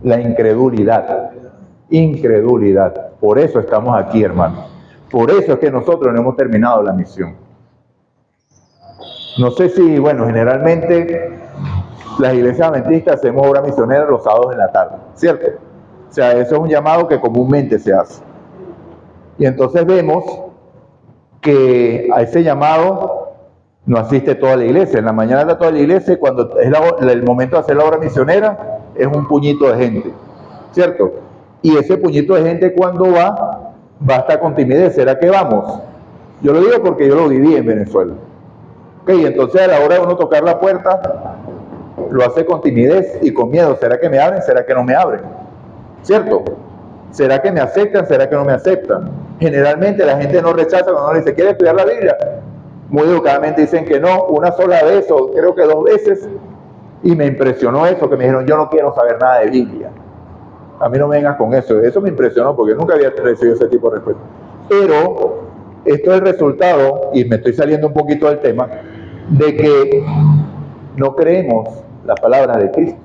La incredulidad. Incredulidad. Por eso estamos aquí, hermanos. Por eso es que nosotros no hemos terminado la misión. No sé si, bueno, generalmente las iglesias adventistas hacemos obra misionera los sábados en la tarde, ¿cierto? O sea, eso es un llamado que comúnmente se hace. Y entonces vemos que a ese llamado no asiste toda la iglesia. En la mañana está toda la iglesia y cuando es el momento de hacer la obra misionera es un puñito de gente, ¿cierto? Y ese puñito de gente cuando va a estar con timidez. ¿Será que vamos? Yo lo digo porque yo lo viví en Venezuela. Ok, entonces a la hora de uno tocar la puerta, lo hace con timidez y con miedo. ¿Será que me abren? ¿Será que no me abren? ¿Cierto? ¿Será que me aceptan? ¿Será que no me aceptan? Generalmente la gente no rechaza cuando uno le dice, ¿quiere estudiar la Biblia? Muy educadamente dicen que no, una sola vez o creo que 2 veces. Y me impresionó eso, que me dijeron, yo no quiero saber nada de Biblia. A mí no me vengas con eso. Eso me impresionó porque nunca había recibido ese tipo de respuesta. Pero esto es el resultado, y me estoy saliendo un poquito del tema, de que no creemos las palabras de Cristo.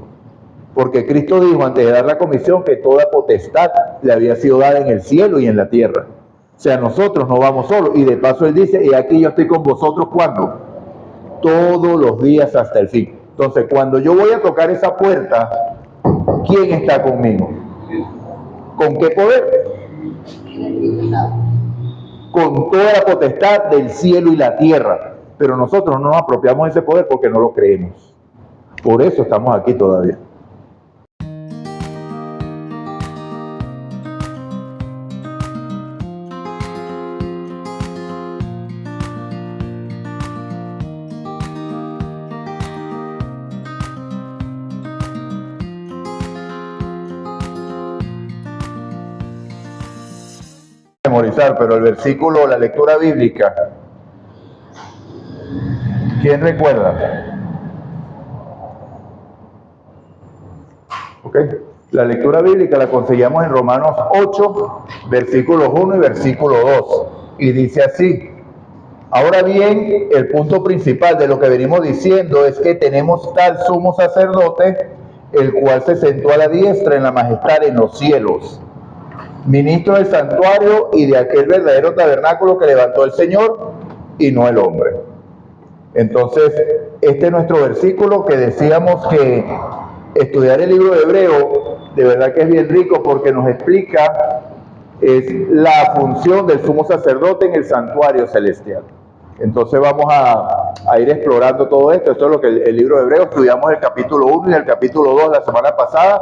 Porque Cristo dijo antes de dar la comisión que toda potestad le había sido dada en el cielo y en la tierra. O sea, nosotros no vamos solos. Y de paso él dice, y aquí yo estoy con vosotros, ¿cuándo? Todos los días hasta el fin. Entonces, cuando yo voy a tocar esa puerta, ¿quién está conmigo? ¿Con qué poder? Con toda la potestad del cielo y la tierra. Pero nosotros no nos apropiamos de ese poder porque no lo creemos. Por eso estamos aquí todavía. Memorizar, pero el versículo, la lectura bíblica, ¿quién recuerda? ¿Ok? La lectura bíblica la conseguimos en Romanos 8, versículos 1 y versículo 2, y dice así: ahora bien, el punto principal de lo que venimos diciendo es que tenemos tal sumo sacerdote, el cual se sentó a la diestra en la majestad en los cielos, ministro del santuario y de aquel verdadero tabernáculo que levantó el Señor y no el hombre. Entonces, este es nuestro versículo que decíamos que estudiar el libro de Hebreo, de verdad que es bien rico porque nos explica es la función del sumo sacerdote en el santuario celestial. Entonces vamos a ir explorando todo esto. Esto es lo que el libro de Hebreo, estudiamos el capítulo 1 y el capítulo 2 la semana pasada,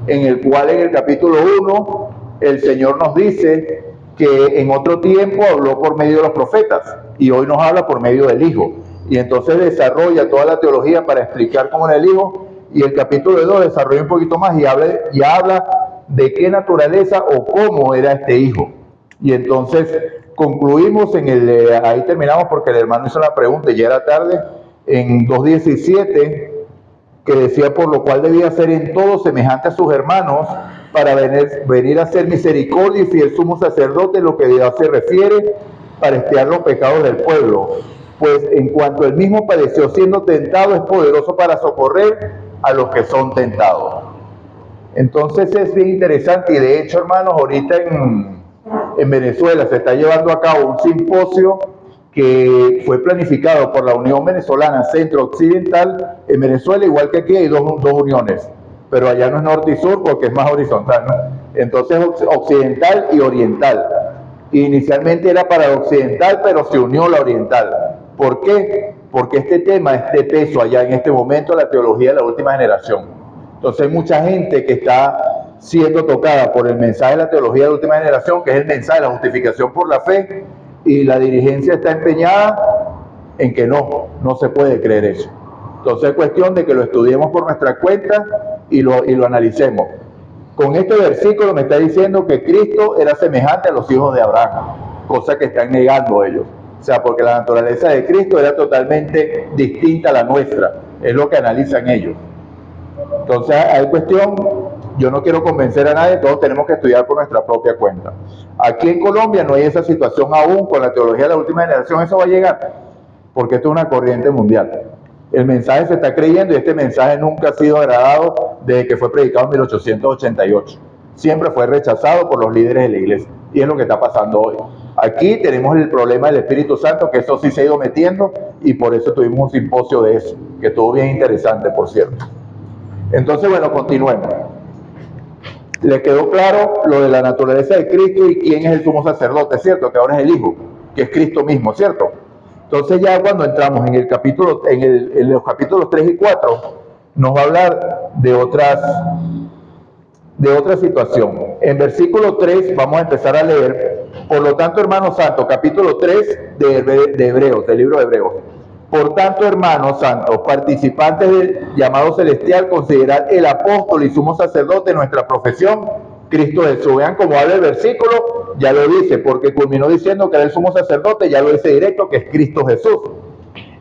en el cual en el capítulo 1 el Señor nos dice que en otro tiempo habló por medio de los profetas y hoy nos habla por medio del Hijo. Y entonces desarrolla toda la teología para explicar cómo era el Hijo, y el capítulo 2 desarrolla un poquito más y habla de qué naturaleza o cómo era este Hijo. Y entonces concluimos ahí terminamos porque el hermano hizo la pregunta y ya era tarde, en 2:17, que decía: por lo cual debía ser en todo semejante a sus hermanos, para venir a ser misericordia y fiel sumo sacerdote en lo que Dios se refiere, para expiar los pecados del pueblo. Pues en cuanto él mismo padeció siendo tentado, es poderoso para socorrer a los que son tentados. Entonces es bien interesante, y de hecho, hermanos, ahorita en Venezuela se está llevando a cabo un simposio que fue planificado por la Unión Venezolana Centro-Occidental en Venezuela, igual que aquí hay dos uniones, pero allá no es norte y sur porque es más horizontal, ¿no? Entonces occidental y oriental. Inicialmente era para occidental, pero se unió la oriental. ¿Por qué? Porque este tema es de peso allá en este momento, la teología de la última generación. Entonces hay mucha gente que está siendo tocada por el mensaje de la teología de la última generación, que es el mensaje de la justificación por la fe, y la dirigencia está empeñada en que no se puede creer eso. Entonces es cuestión de que lo estudiemos por nuestra cuenta y lo analicemos. Con este versículo me está diciendo que Cristo era semejante a los hijos de Abraham, cosa que están negando ellos. O sea, porque la naturaleza de Cristo era totalmente distinta a la nuestra, es lo que analizan ellos. Entonces hay cuestión, yo no quiero convencer a nadie, todos tenemos que estudiar por nuestra propia cuenta. Aquí en Colombia no hay esa situación aún con la teología de la última generación, eso va a llegar, porque esto es una corriente mundial. El mensaje se está creyendo y este mensaje nunca ha sido agradado desde que fue predicado en 1888. Siempre fue rechazado por los líderes de la iglesia y es lo que está pasando hoy. Aquí tenemos el problema del Espíritu Santo, que eso sí se ha ido metiendo y por eso tuvimos un simposio de eso, que estuvo bien interesante, por cierto. Entonces, bueno, continuemos. ¿Le quedó claro lo de la naturaleza de Cristo y quién es el sumo sacerdote, cierto? Que ahora es el Hijo, que es Cristo mismo, ¿cierto? Entonces ya cuando entramos en el capítulo, en los capítulos 3 y 4, nos va a hablar de otra situación. En versículo 3 vamos a empezar a leer: por lo tanto, hermanos santos, capítulo 3 de Hebreos, del libro de Hebreos. Por tanto, hermanos santos, participantes del llamado celestial, considerad el apóstol y sumo sacerdote de nuestra profesión, Cristo Jesús. Vean cómo habla el versículo, ya lo dice, porque culminó diciendo que era el sumo sacerdote, ya lo dice directo, que es Cristo Jesús,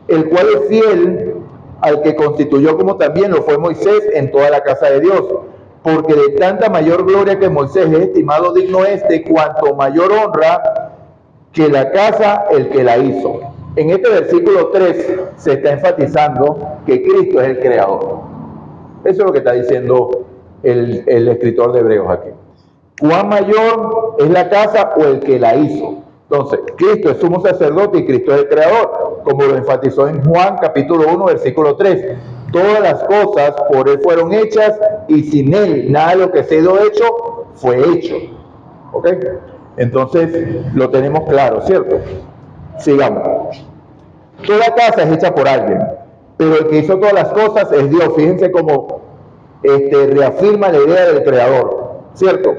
el cual es fiel al que constituyó, como también lo fue Moisés en toda la casa de Dios. Porque de tanta mayor gloria que Moisés es estimado digno cuanto mayor honra que la casa el que la hizo. En este versículo 3 se está enfatizando que Cristo es el creador. Eso es lo que está diciendo el escritor de Hebreos aquí. ¿Cuán mayor es la casa o el que la hizo? Entonces, Cristo es sumo sacerdote y Cristo es el creador, como lo enfatizó en Juan capítulo 1, versículo 3. Todas las cosas por Él fueron hechas y sin Él nada de lo que se ha hecho fue hecho. ¿Ok? Entonces, lo tenemos claro, ¿cierto? Sigamos. Toda casa es hecha por alguien, pero el que hizo todas las cosas es Dios. Fíjense cómo reafirma la idea del creador, ¿cierto?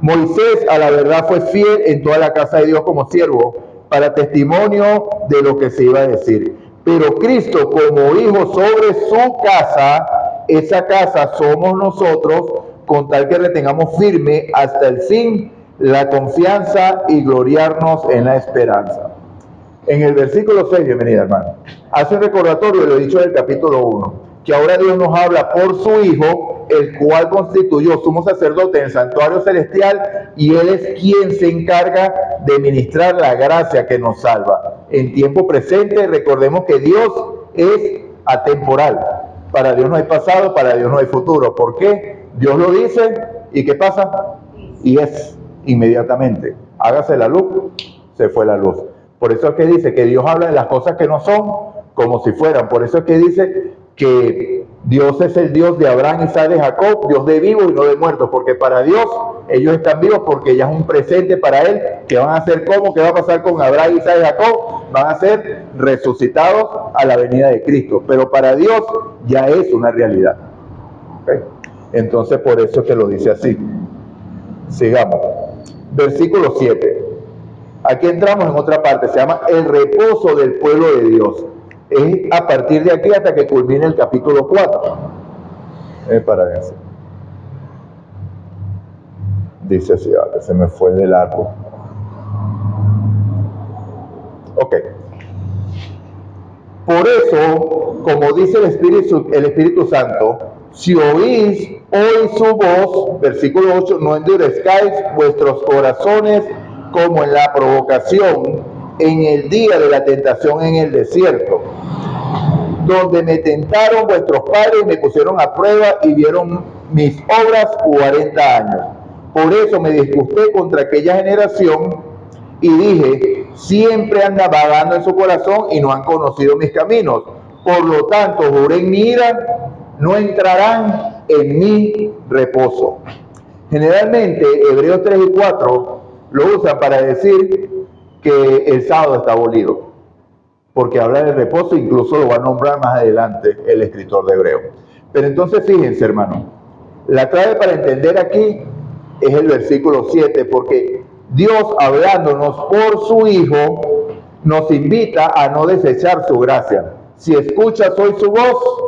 Moisés, a la verdad, fue fiel en toda la casa de Dios como siervo, para testimonio de lo que se iba a decir. Pero Cristo, como hijo sobre su casa, esa casa somos nosotros, con tal que retengamos firme hasta el fin la confianza y gloriarnos en la esperanza. En el versículo 6, bienvenida hermano, hace un recordatorio de lo dicho en el capítulo 1, que ahora Dios nos habla por su Hijo, el cual constituyó sumo sacerdote en el santuario celestial, y Él es quien se encarga de ministrar la gracia que nos salva. En tiempo presente, recordemos que Dios es atemporal. Para Dios no hay pasado, para Dios no hay futuro. ¿Por qué? Dios lo dice, ¿y qué pasa? Y es inmediatamente. Hágase la luz, se fue la luz. Por eso es que dice que Dios habla de las cosas que no son como si fueran. Por eso es que dice que Dios es el Dios de Abraham, Isaac, de Jacob, Dios de vivos y no de muertos, porque para Dios ellos están vivos porque ya es un presente para Él, que van a ser como, ¿qué va a pasar con Abraham, Isaac y Jacob? Van a ser resucitados a la venida de Cristo, pero para Dios ya es una realidad. ¿Okay? Entonces por eso es que lo dice así. Sigamos. Versículo 7. Aquí entramos en otra parte, se llama el reposo del pueblo de Dios. Es a partir de aquí hasta que culmine el capítulo 4. Para eso. Dice así, ahora se me fue del largo. Ok. Por eso, como dice el Espíritu Santo, si oís hoy su voz, versículo 8, no endurezcáis vuestros corazones como en la provocación en el día de la tentación en el desierto, donde me tentaron vuestros padres y me pusieron a prueba y vieron mis obras 40 años. Por eso me disgusté contra aquella generación y dije, siempre anda vagando en su corazón y no han conocido mis caminos. Por lo tanto, juré en mi ira, no entrarán en mi reposo. Generalmente, Hebreos 3 y 4 lo usan para decir que el sábado está abolido, porque habla del reposo, incluso lo va a nombrar más adelante el escritor de Hebreos. Pero entonces fíjense, hermano, la clave para entender aquí es el versículo 7, porque Dios, hablándonos por su Hijo, nos invita a no desechar su gracia. Si escuchas hoy su voz,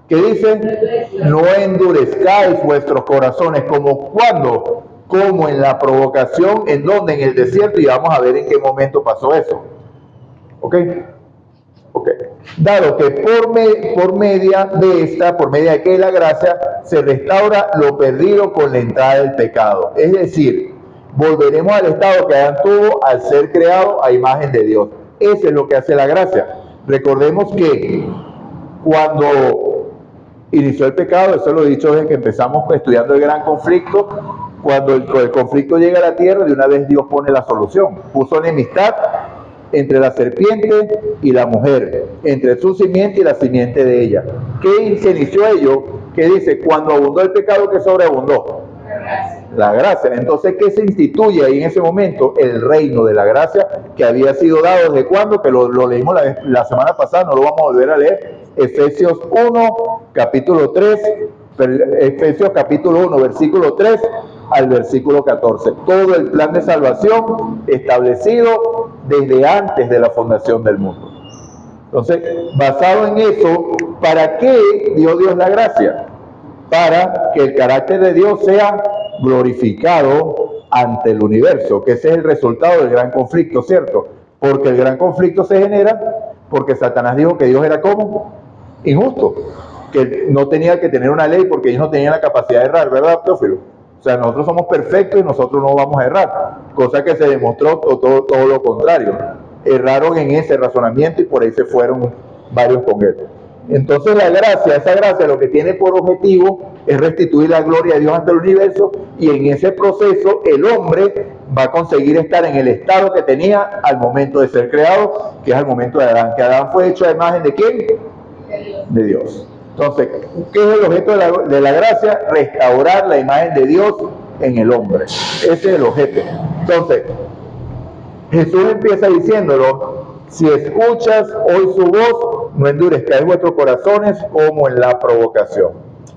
¿qué dice? No endurezcáis vuestros corazones, como cuando, como en la provocación, en donde, en el desierto, y vamos a ver en qué momento pasó eso. ¿Ok? Ok. Dado que por medio de que la gracia se restaura lo perdido con la entrada del pecado. Es decir, volveremos al estado que Adán tuvo al ser creado a imagen de Dios. Eso es lo que hace la gracia. Recordemos que Cuando inició el pecado, eso lo he dicho desde que empezamos estudiando el gran conflicto, cuando el conflicto llega a la tierra, de una vez Dios pone la solución. Puso enemistad entre la serpiente y la mujer, entre su simiente y la simiente de ella. ¿Qué se inició ello? ¿Qué dice? Cuando abundó el pecado, ¿qué sobreabundó? La gracia. Entonces, ¿qué se instituye ahí en ese momento? El reino de la gracia, que había sido dado desde cuando, que lo leímos la semana pasada, no lo vamos a volver a leer. Efesios 1, capítulo 3, Efesios capítulo 1, versículo 3 al versículo 14. Todo el plan de salvación establecido desde antes de la fundación del mundo. Entonces, basado en eso, ¿para qué dio Dios la gracia? Para que el carácter de Dios sea glorificado ante el universo, que ese es el resultado del gran conflicto, ¿cierto? Porque el gran conflicto se genera porque Satanás dijo que Dios era ¿cómo? Injusto, que no tenía que tener una ley porque ellos no tenían la capacidad de errar, ¿verdad, Teófilo? O sea, nosotros somos perfectos y nosotros no vamos a errar, cosa que se demostró todo lo contrario. Erraron en ese razonamiento y por ahí se fueron varios con él. Entonces la gracia, esa gracia lo que tiene por objetivo es restituir la gloria de Dios ante el universo, y en ese proceso el hombre va a conseguir estar en el estado que tenía al momento de ser creado, que es al momento de Adán, que Adán fue hecho a imagen ¿de quién? De Dios. Entonces, ¿qué es el objeto de la gracia? Restaurar la imagen de Dios en el hombre. Ese es el objeto. Entonces, Jesús empieza diciéndolo: si escuchas hoy su voz, no endurezcáis vuestros corazones como en la provocación.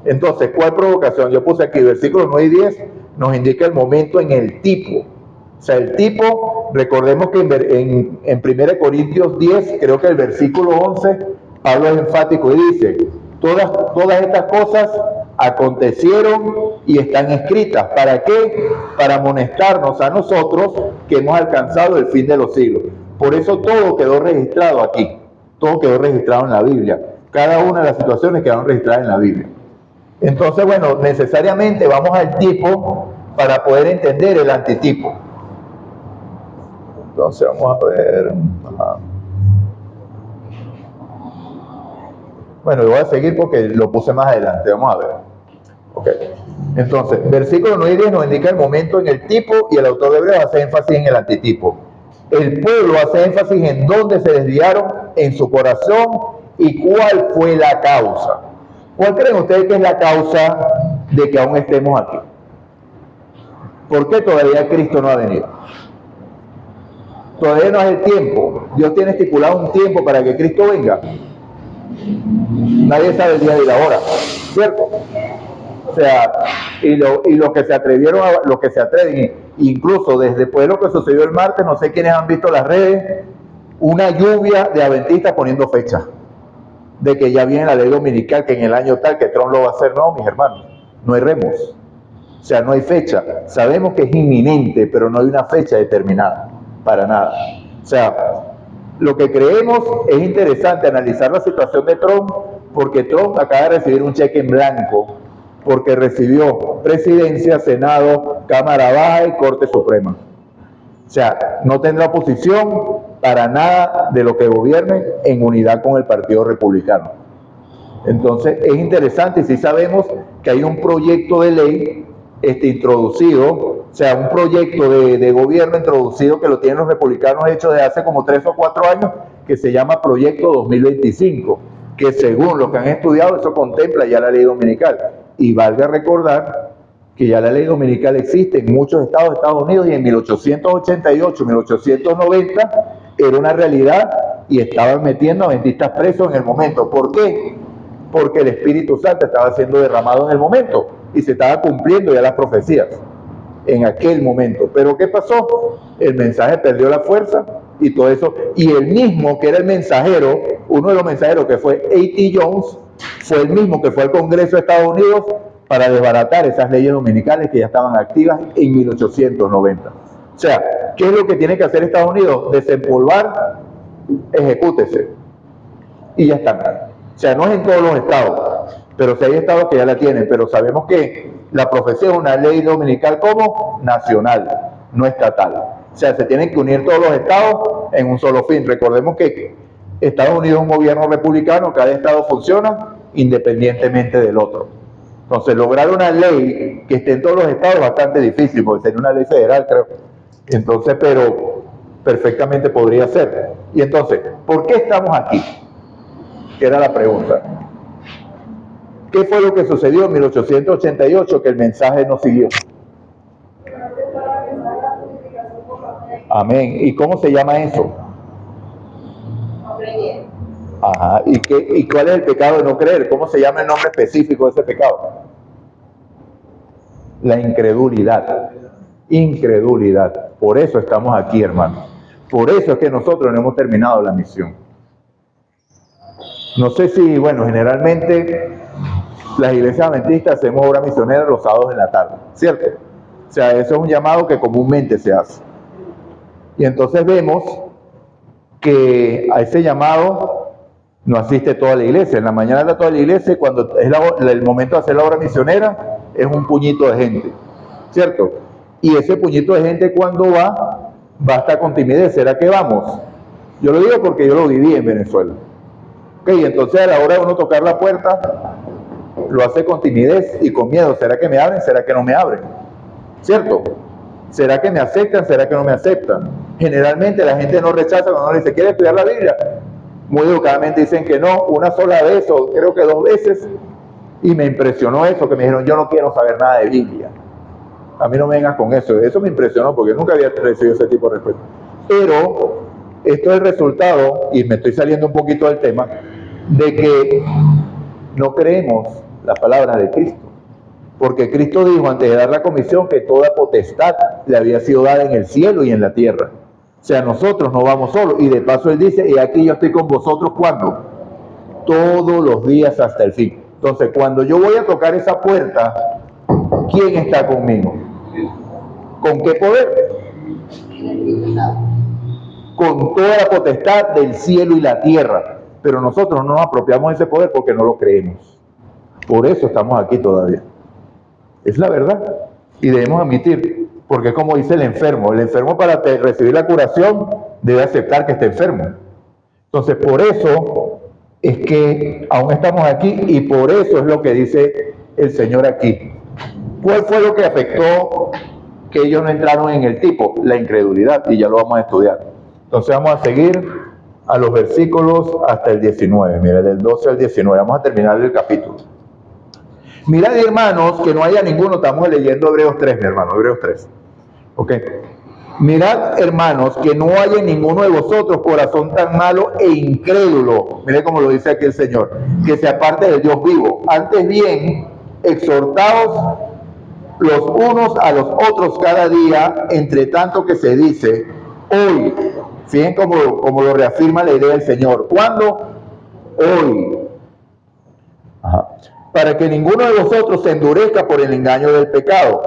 Entonces, ¿cuál provocación? Yo puse aquí, versículos 9 y 10, nos indica el momento en el tipo. O sea, el tipo, recordemos que en 1 Corintios 10, creo que el versículo 11, Pablo es enfático y dice: todas estas cosas acontecieron y están escritas. ¿Para qué? Para amonestarnos a nosotros que hemos alcanzado el fin de los siglos. Por eso todo quedó registrado aquí. Todo quedó registrado en la Biblia. Cada una de las situaciones quedaron registradas en la Biblia. Entonces, bueno, necesariamente vamos al tipo para poder entender el antitipo. Entonces, vamos a ver. Bueno, voy a seguir porque lo puse más adelante. Vamos a ver. Ok. Entonces, versículo 9 y 10 nos indica el momento en el tipo, y el autor de Hebreos hace énfasis en el antitipo. El pueblo hace énfasis en dónde se desviaron en su corazón y cuál fue la causa. ¿Cuál creen ustedes que es la causa de que aún estemos aquí? ¿Por qué todavía Cristo no ha venido? Todavía no es el tiempo. Dios tiene estipulado un tiempo para que Cristo venga. Nadie sabe el día y la hora, ¿cierto? O sea, y los que se atrevieron, los que se atreven, incluso después de lo que sucedió el martes, no sé quiénes han visto las redes, una lluvia de adventistas poniendo fecha de que ya viene la ley dominical, que en el año tal, que Trump lo va a hacer. No, mis hermanos, no erremos. O sea, no hay fecha. Sabemos que es inminente, pero no hay una fecha determinada, para nada. O sea, lo que creemos es interesante analizar la situación de Trump, porque Trump acaba de recibir un cheque en blanco, porque recibió presidencia, Senado, Cámara Baja y Corte Suprema. O sea, no tendrá oposición para nada de lo que gobierne en unidad con el Partido Republicano. Entonces, es interesante, y sí sabemos que hay un proyecto de ley introducido, o sea, un proyecto de gobierno introducido que lo tienen los republicanos hecho de hace como 3 o 4 años, que se llama Proyecto 2025, que según lo que han estudiado, eso contempla ya la ley dominical. Y valga recordar que ya la ley dominical existe en muchos estados de Estados Unidos, y en 1888, 1890 era una realidad, y estaban metiendo a adventistas presos en el momento. ¿Por qué? Porque el Espíritu Santo estaba siendo derramado en el momento y se estaba cumpliendo ya las profecías en aquel momento. Pero ¿qué pasó? El mensaje perdió la fuerza y todo eso. Y el mismo que era el mensajero, uno de los mensajeros, que fue A.T. Jones, fue el mismo que fue al Congreso de Estados Unidos para desbaratar esas leyes dominicales que ya estaban activas en 1890. O sea, ¿qué es lo que tiene que hacer Estados Unidos? Desempolvar, ejecútese, y ya están. O sea, no es en todos los estados, pero sí hay estados que ya la tienen. Pero sabemos que la profecía es una ley dominical como nacional, no estatal. O sea, se tienen que unir todos los estados en un solo fin. Recordemos que Estados Unidos es un gobierno republicano, cada estado funciona independientemente del otro. Entonces, lograr una ley que esté en todos los estados es bastante difícil, porque sería una ley federal, creo. Entonces, pero perfectamente podría ser. Y entonces, ¿por qué estamos aquí? Era la pregunta. ¿Qué fue lo que sucedió en 1888 que el mensaje no siguió? Amén. ¿Y cómo se llama eso? Ajá. ¿Y cuál es el pecado de no creer? ¿Cómo se llama el nombre específico de ese pecado? La incredulidad. Incredulidad. Por eso estamos aquí, hermanos. Por eso es que nosotros no hemos terminado la misión. No sé si, bueno, generalmente las iglesias adventistas hacemos obra misionera los sábados en la tarde, ¿cierto? O sea, eso es un llamado que comúnmente se hace. Y entonces vemos que a ese llamado no asiste toda la iglesia. En la mañana está toda la iglesia y cuando es el momento de hacer la obra misionera es un puñito de gente, ¿cierto? Y ese puñito de gente cuando va hasta con timidez. ¿Será que vamos? Yo lo digo porque yo lo viví en Venezuela. Ok, entonces a la hora de uno tocar la puerta, lo hace con timidez y con miedo. ¿Será que me abren? ¿Será que no me abren? ¿Cierto? ¿Será que me aceptan? ¿Será que no me aceptan? Generalmente la gente no rechaza cuando uno le dice, ¿quiere estudiar la Biblia? Muy educadamente dicen que no, una sola vez o creo que 2 veces. Y me impresionó eso, que me dijeron, yo no quiero saber nada de Biblia. A mí no me vengas con eso. Eso me impresionó porque nunca había recibido ese tipo de respuesta. Pero esto es el resultado, y me estoy saliendo un poquito del tema, de que no creemos las palabras de Cristo. Porque Cristo dijo antes de dar la comisión que toda potestad le había sido dada en el cielo y en la tierra. O sea, nosotros no vamos solos. Y de paso Él dice, y aquí yo estoy con vosotros, ¿cuándo? Todos los días hasta el fin. Entonces, cuando yo voy a tocar esa puerta, ¿quién está conmigo? ¿Con qué poder? Con toda la potestad del cielo y la tierra. Pero nosotros no nos apropiamos de ese poder porque no lo creemos. Por eso estamos aquí todavía. Es la verdad. Y debemos admitir, porque como dice el enfermo para recibir la curación debe aceptar que está enfermo. Entonces, por eso es que aún estamos aquí y por eso es lo que dice el Señor aquí. ¿Cuál fue lo que afectó que ellos no entraron en el tipo? La incredulidad, y ya lo vamos a estudiar. Entonces vamos a seguir a los versículos hasta el 19, mire, del 12 al 19, vamos a terminar el capítulo. Mirad, hermanos, que no haya ninguno, estamos leyendo Hebreos 3, mi hermano, Hebreos 3. Ok. Mirad, hermanos, que no haya en ninguno de vosotros corazón tan malo e incrédulo. Mire cómo lo dice aquí el Señor, que se aparte del Dios vivo. Antes bien, exhortaos los unos a los otros cada día, entre tanto que se dice, hoy. Fíjense como lo reafirma la idea del Señor. ¿Cuándo? Hoy. Ajá. Para que ninguno de vosotros se endurezca por el engaño del pecado.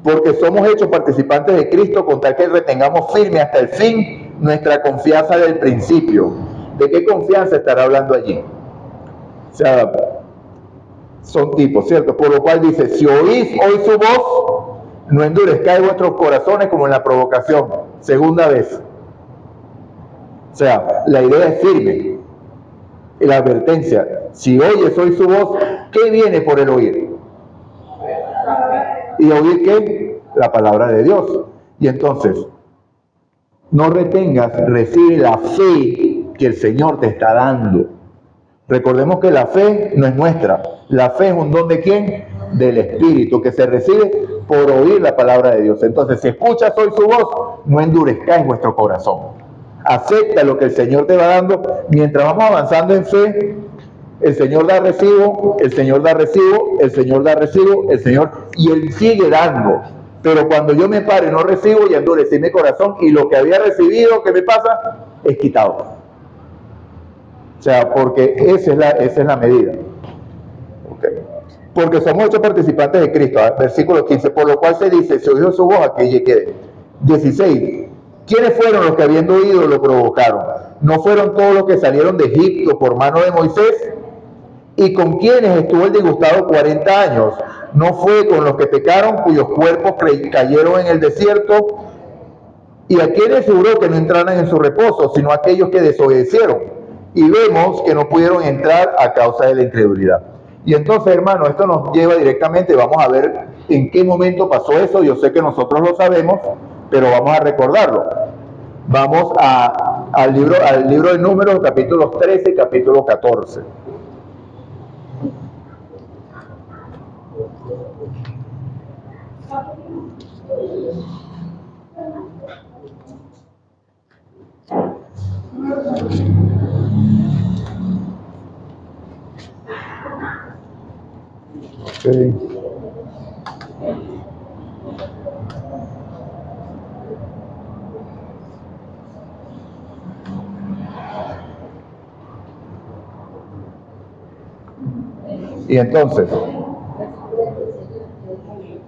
Porque somos hechos participantes de Cristo con tal que retengamos firme hasta el fin nuestra confianza del principio. ¿De qué confianza estará hablando allí? O sea, son tipos, ¿cierto? Por lo cual dice, si oís hoy su voz, no endurezcáis vuestros corazones como en la provocación. Segunda vez. O sea, la idea es firme. Y la advertencia, si oyes hoy su voz, ¿qué viene por el oír? ¿Y oír qué? La palabra de Dios. Y entonces, no retengas, recibe la fe que el Señor te está dando. Recordemos que la fe no es nuestra. La fe es un don ¿de quién? Del Espíritu, que se recibe por oír la palabra de Dios. Entonces, si escuchas hoy su voz, no endurezcáis vuestro corazón. Acepta lo que el Señor te va dando. Mientras vamos avanzando en fe, el Señor da recibo, el Señor da recibo, el Señor da recibo, el Señor, y Él sigue dando. Pero cuando yo me paro y no recibo, y endurecí mi corazón, y lo que había recibido, ¿qué me pasa? Es quitado. O sea, porque esa es la medida. Okay. Porque somos hechos participantes de Cristo. Versículo 15, por lo cual se dice, se oyó su voz, aquella quede. 16, ¿quiénes fueron los que habiendo oído lo provocaron? ¿No fueron todos los que salieron de Egipto por mano de Moisés? ¿Y con quienes estuvo el disgustado 40 años? ¿No fue con los que pecaron, cuyos cuerpos cayeron en el desierto? ¿Y a quiénes juró que no entraran en su reposo, sino a aquellos que desobedecieron? Y vemos que no pudieron entrar a causa de la incredulidad. Y entonces, hermano, esto nos lleva directamente, vamos a ver en qué momento pasó eso. Yo sé que nosotros lo sabemos, pero vamos a recordarlo. Vamos al libro de Números, capítulos 13 y capítulo 14. Okay. Y entonces,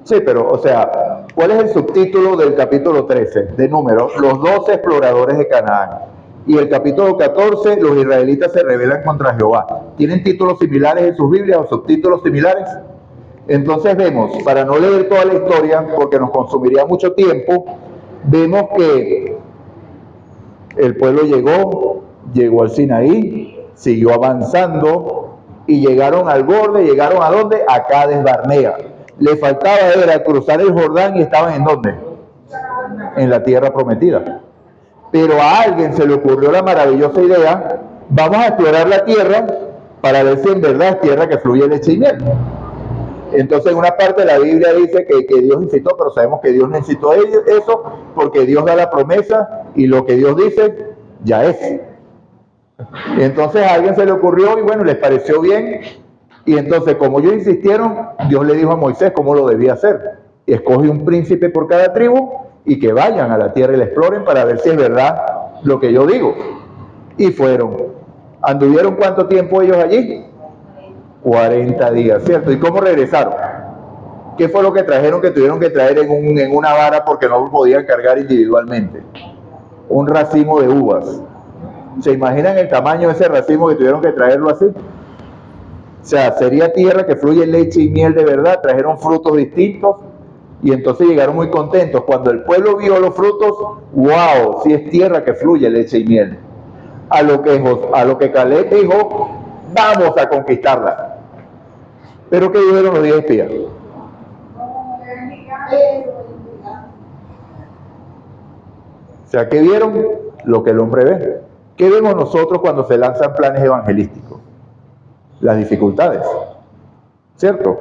sí, pero, o sea, ¿cuál es el subtítulo del capítulo 13 de Números? Los 12 exploradores de Canaán. Y el capítulo 14, los israelitas se rebelan contra Jehová. ¿Tienen títulos similares en sus Biblias o subtítulos similares? Entonces vemos, para no leer toda la historia, porque nos consumiría mucho tiempo, vemos que el pueblo llegó al Sinaí, siguió avanzando y llegaron al borde. ¿Llegaron a dónde? A Cades Barnea. Le faltaba era cruzar el Jordán y estaban ¿en dónde? En la tierra prometida. Pero a alguien se le ocurrió la maravillosa idea, vamos a explorar la tierra para ver si en verdad es tierra que fluye leche y miel. Entonces en una parte de la Biblia dice que Dios incitó, pero sabemos que Dios no incitó eso porque Dios da la promesa y lo que Dios dice ya es. Entonces a alguien se le ocurrió y bueno, les pareció bien. Y entonces como ellos insistieron, Dios le dijo a Moisés cómo lo debía hacer. Y escoge un príncipe por cada tribu y que vayan a la tierra y la exploren para ver si es verdad lo que yo digo. Y fueron. ¿Anduvieron cuánto tiempo ellos allí? 40 días, ¿cierto? ¿Y cómo regresaron? ¿Qué fue lo que trajeron que tuvieron que traer en una vara porque no lo podían cargar individualmente? Un racimo de uvas. ¿Se imaginan el tamaño de ese racimo que tuvieron que traerlo así? O sea, sería tierra que fluye leche y miel de verdad. Trajeron frutos distintos y entonces llegaron muy contentos. Cuando el pueblo vio los frutos, ¡wow! Sí es tierra que fluye leche y miel. A lo que Caleb dijo, vamos a conquistarla. Pero ¿qué dijeron los 10 espías? O sea, ¿qué vieron? Lo que el hombre ve. ¿Qué vemos nosotros cuando se lanzan planes evangelísticos? Las dificultades, ¿cierto?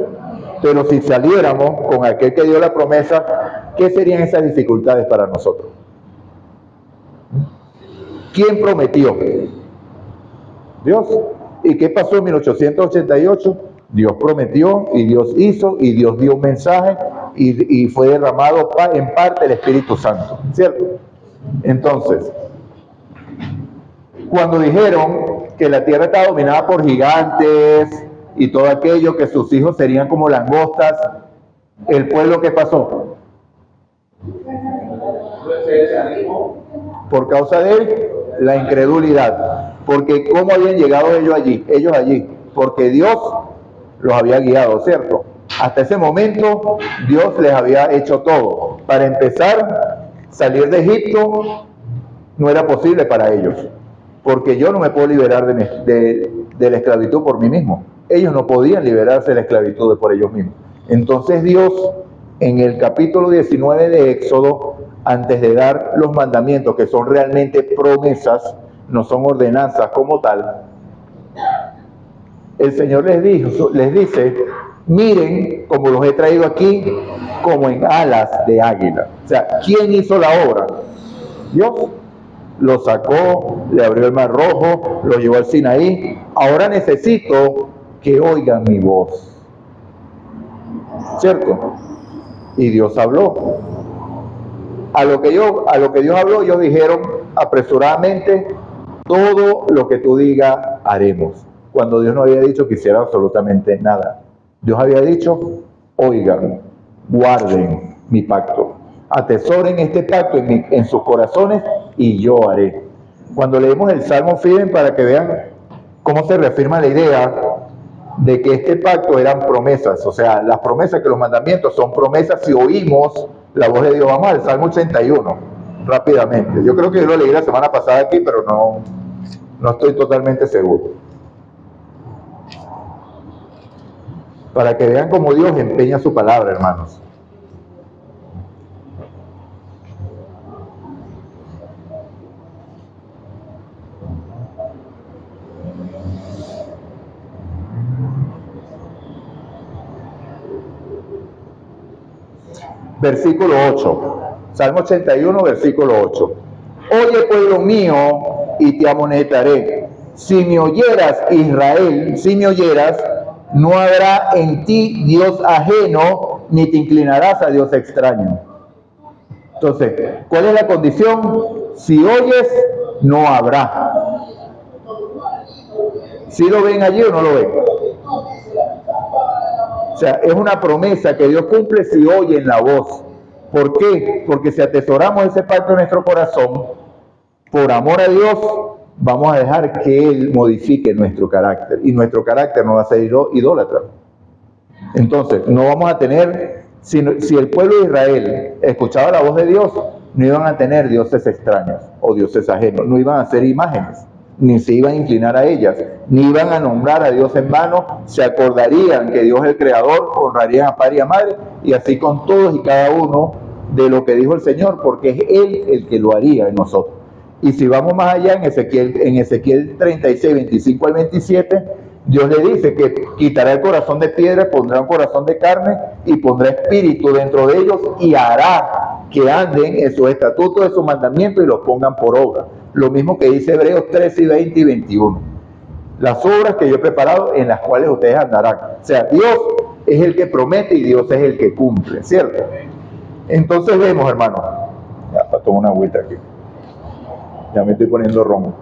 Pero si saliéramos con aquel que dio la promesa, ¿qué serían esas dificultades para nosotros? ¿Quién prometió? Dios. ¿Y qué pasó en 1888? Dios prometió y Dios hizo y Dios dio un mensaje y fue derramado en parte el Espíritu Santo, ¿cierto? Entonces, cuando dijeron que la tierra estaba dominada por gigantes y todo aquello, que sus hijos serían como langostas, ¿el pueblo qué pasó? Por causa de la incredulidad. Porque ¿cómo habían llegado ellos allí? Porque Dios los había guiado, ¿cierto? Hasta ese momento Dios les había hecho todo. Para empezar, salir de Egipto no era posible para ellos, porque yo no me puedo liberar de la esclavitud por mí mismo. Ellos no podían liberarse de la esclavitud por ellos mismos. Entonces Dios, en el capítulo 19 de Éxodo, antes de dar los mandamientos, que son realmente promesas, no son ordenanzas como tal, el Señor les dice, miren como los he traído aquí, como en alas de águila. O sea, ¿quién hizo la obra? Dios. Lo sacó, le abrió el mar rojo, lo llevó al Sinaí. Ahora necesito que oigan mi voz, ¿cierto? Y Dios habló. A lo que Dios habló, ellos dijeron apresuradamente, todo lo que tú digas haremos. Cuando Dios no había dicho que hiciera absolutamente nada. Dios había dicho, oigan, guarden mi pacto, atesoren este pacto en sus corazones y yo haré. Cuando leemos el Salmo, fíjense para que vean cómo se reafirma la idea de que este pacto eran promesas. O sea, las promesas, que los mandamientos son promesas si oímos la voz de Dios. Vamos al Salmo 81. rápidamente. Yo creo que yo lo leí la semana pasada aquí, pero no estoy totalmente seguro. Para que vean cómo Dios empeña su palabra, hermanos. Versículo 8. Salmo 81, versículo 8. Oye, pueblo mío, y te amonestaré. Si me oyeras, Israel, si me oyeras, no habrá en ti Dios ajeno, ni te inclinarás a Dios extraño. Entonces, ¿cuál es la condición? Si oyes, no habrá. ¿Sí lo ven allí o no lo ven? O sea, es una promesa que Dios cumple si oyen la voz. ¿Por qué? Porque si atesoramos ese pacto en nuestro corazón, por amor a Dios, vamos a dejar que Él modifique nuestro carácter. Y nuestro carácter no va a ser idólatra. Entonces, no vamos a tener, si el pueblo de Israel escuchaba la voz de Dios, no iban a tener dioses extraños o dioses ajenos, no iban a hacer imágenes, ni se iban a inclinar a ellas, ni iban a nombrar a Dios en vano, se acordarían que Dios es el creador, honrarían a padre y a madre, y así con todos y cada uno de lo que dijo el Señor, porque es Él el que lo haría en nosotros. Y si vamos más allá, en Ezequiel 36, 25 al 27, Dios le dice que quitará el corazón de piedra, pondrá un corazón de carne y pondrá espíritu dentro de ellos y hará que anden en sus estatutos, en sus mandamientos y los pongan por obra. Lo mismo que dice Hebreos 13, 20 y 21. Las obras que yo he preparado en las cuales ustedes andarán. O sea, Dios es el que promete y Dios es el que cumple, ¿cierto? Entonces vemos, hermanos. Ya, para tomar una agüita aquí. Ya me estoy poniendo ronco.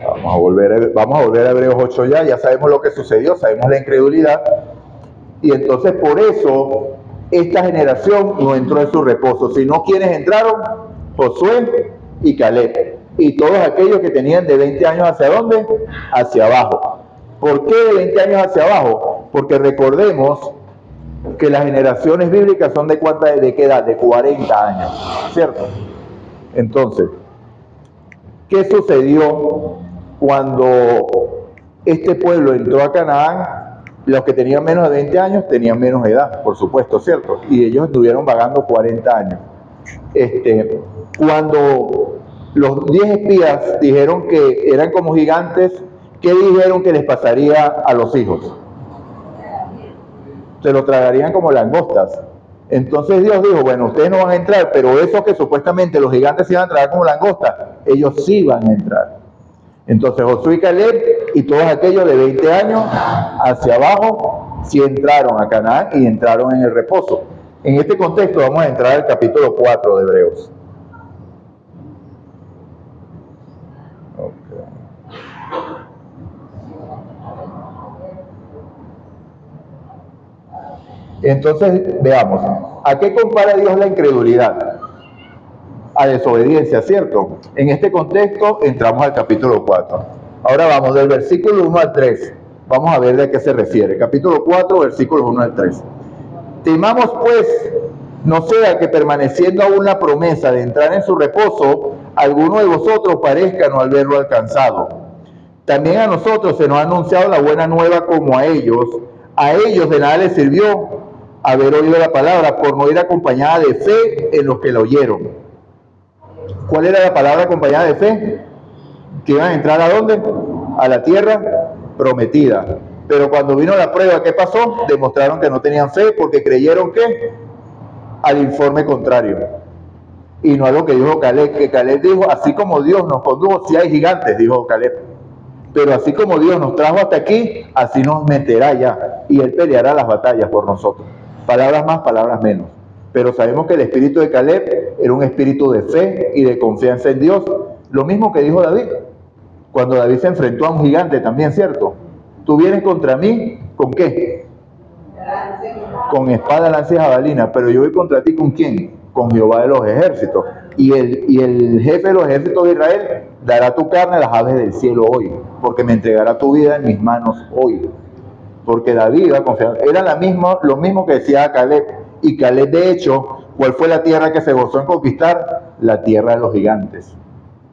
Vamos a volver a Hebreos 8 ya sabemos lo que sucedió, sabemos la incredulidad. Y entonces por eso esta generación no entró en su reposo, sino quienes entraron, Josué y Caleb. Y todos aquellos que tenían de 20 años hacia dónde, hacia abajo. ¿Por qué de 20 años hacia abajo? Porque recordemos que las generaciones bíblicas son de qué edad, de 40 años, ¿cierto? Entonces, ¿qué sucedió cuando este pueblo entró a Canaán? Los que tenían menos de 20 años tenían menos edad, por supuesto, ¿cierto? Y ellos estuvieron vagando 40 años. Cuando los 10 espías dijeron que eran como gigantes, ¿qué dijeron que les pasaría a los hijos? Se lo tragarían como langostas. Entonces Dios dijo, bueno, ustedes no van a entrar, pero esos que supuestamente los gigantes iban a tragar como langostas, ellos sí van a entrar. Entonces Josué y Caleb y todos aquellos de 20 años hacia abajo sí entraron a Canaán y entraron en el reposo. En este contexto vamos a entrar al capítulo 4 de Hebreos. Entonces, veamos, ¿a qué compara Dios la incredulidad? A desobediencia, ¿cierto? En este contexto entramos al capítulo 4. Ahora vamos del versículo 1 al 3. Vamos a ver de qué se refiere. Capítulo 4, versículos 1 al 3. Temamos pues, no sea que permaneciendo aún la promesa de entrar en su reposo, alguno de vosotros parezca no haberlo alcanzado. También a nosotros se nos ha anunciado la buena nueva como a ellos. A ellos de nada les sirvió haber oído la palabra por no ir acompañada de fe en los que la oyeron. ¿Cuál era la palabra acompañada de fe? Que iban a entrar ¿a dónde? A la tierra prometida. Pero cuando vino la prueba, ¿qué pasó? Demostraron que no tenían fe porque creyeron que al informe contrario. Y no a lo que dijo Caleb, que Caleb dijo, así como Dios nos condujo, si hay gigantes, dijo Caleb. Pero así como Dios nos trajo hasta aquí, así nos meterá ya. Y Él peleará las batallas por nosotros. Palabras más, palabras menos. Pero sabemos que el espíritu de Caleb era un espíritu de fe y de confianza en Dios. Lo mismo que dijo David. Cuando David se enfrentó a un gigante también, ¿cierto? Tú vienes contra mí, ¿con qué? Con espada, lanza y jabalina. Pero yo voy contra ti, ¿con quién? Con Jehová de los ejércitos. y el jefe de los ejércitos de Israel dará tu carne a las aves del cielo hoy, porque me entregará tu vida en mis manos hoy. Porque David iba a confiar. Era lo mismo que decía Caleb. Y Caleb, de hecho, ¿cuál fue la tierra que se gozó en conquistar? La tierra de los gigantes.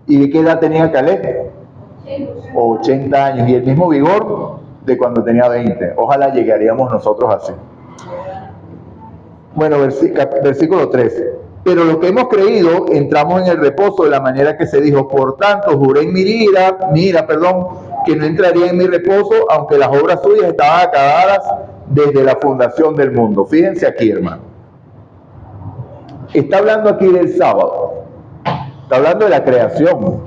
¿Y de qué edad tenía Caleb? 80 años. Y el mismo vigor de cuando tenía 20. Ojalá llegaríamos nosotros así. Bueno, versículo 13. Pero lo que hemos creído, entramos en el reposo de la manera que se dijo. Por tanto, juré en mi ira, que no entraría en mi reposo, aunque las obras suyas estaban acabadas desde la fundación del mundo. Fíjense aquí, hermano. Está hablando aquí del sábado. Está hablando de la creación.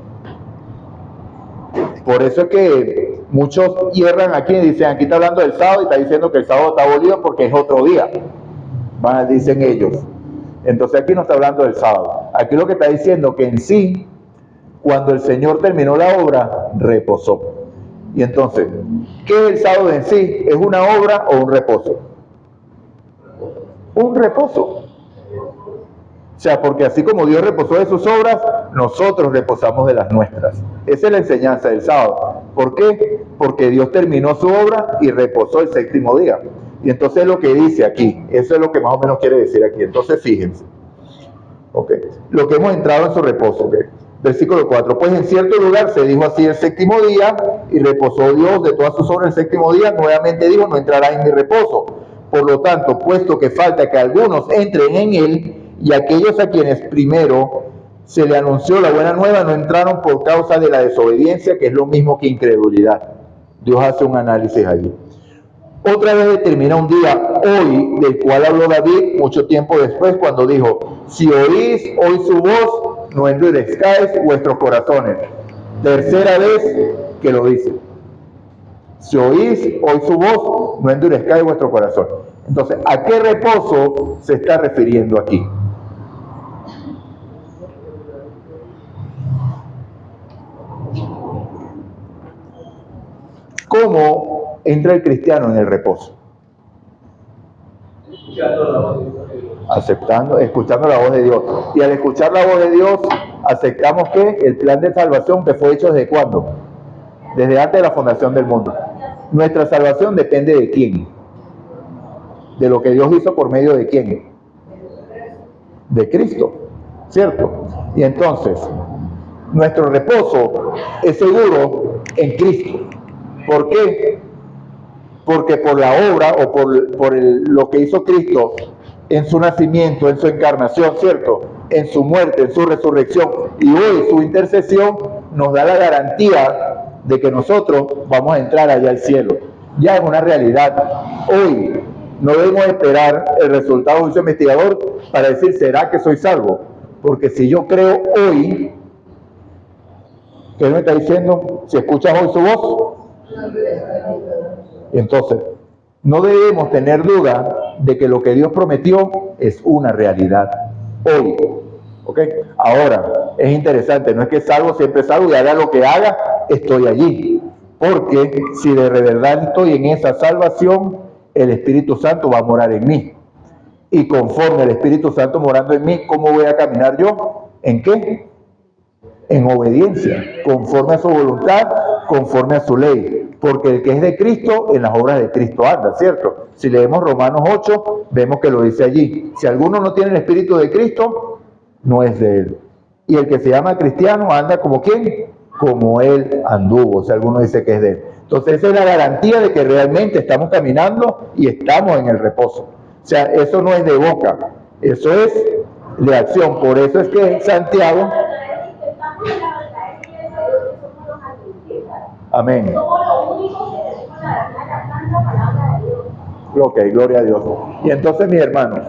Por eso es que muchos hierran aquí y dicen, aquí está hablando del sábado y está diciendo que el sábado está abolido porque es otro día. Dicen ellos. Entonces aquí no está hablando del sábado. Aquí lo que está diciendo que en sí, cuando el Señor terminó la obra, reposó. Y entonces, ¿qué es el sábado en sí? ¿Es una obra o un reposo? Un reposo. O sea, porque así como Dios reposó de sus obras, nosotros reposamos de las nuestras. Esa es la enseñanza del sábado. ¿Por qué? Porque Dios terminó su obra y reposó el séptimo día. Y entonces lo que dice aquí, eso es lo que más o menos quiere decir aquí. Entonces fíjense. Okay. Lo que hemos entrado en su reposo. Okay. Versículo 4. Pues en cierto lugar se dijo así el séptimo día y reposó Dios de todas sus obras el séptimo día. Nuevamente dijo, no entrará en mi reposo. Por lo tanto, puesto que falta que algunos entren en él, y aquellos a quienes primero se le anunció la buena nueva no entraron por causa de la desobediencia, que es lo mismo que incredulidad. Dios hace un análisis allí. Otra vez determina un día, hoy, del cual habló David mucho tiempo después, cuando dijo, si oís hoy su voz, no endurezcáis vuestros corazones. Tercera vez que lo dice. Si oís hoy su voz, no endurezcáis vuestro corazón. Entonces, ¿a qué reposo se está refiriendo aquí? ¿Cómo entra el cristiano en el reposo? Escuchando la voz de Dios. Y al escuchar la voz de Dios, aceptamos que el plan de salvación que fue hecho ¿desde cuándo? Desde antes de la fundación del mundo. Nuestra salvación depende de quién. De lo que Dios hizo por medio de quién. De Cristo, ¿cierto? Y entonces, nuestro reposo es seguro en Cristo. ¿Por qué? Porque por la obra o por lo que hizo Cristo en su nacimiento, en su encarnación, ¿cierto? En su muerte, en su resurrección y hoy su intercesión nos da la garantía de que nosotros vamos a entrar allá al cielo. Ya es una realidad. Hoy no debemos esperar el resultado de un investigador para decir, ¿será que soy salvo? Porque si yo creo hoy, ¿qué me está diciendo? Si escuchas hoy su voz, entonces, no debemos tener duda de que lo que Dios prometió es una realidad hoy. ¿Ok? Ahora, es interesante, no es que salgo, siempre salgo y haga lo que haga, estoy allí. Porque si de verdad estoy en esa salvación, el Espíritu Santo va a morar en mí. Y conforme el Espíritu Santo morando en mí, ¿cómo voy a caminar yo? ¿En qué? En obediencia, conforme a su voluntad, conforme a su ley. Porque el que es de Cristo, en las obras de Cristo anda, ¿cierto? Si leemos Romanos 8, vemos que lo dice allí. Si alguno no tiene el Espíritu de Cristo, no es de él. Y el que se llama cristiano anda como ¿quién? Como él anduvo, si alguno dice que es de él. Entonces esa es la garantía de que realmente estamos caminando y estamos en el reposo. O sea, eso no es de boca, eso es de acción. Por eso es que Santiago... Amén. Ok, gloria a Dios. Y entonces, mis hermanos,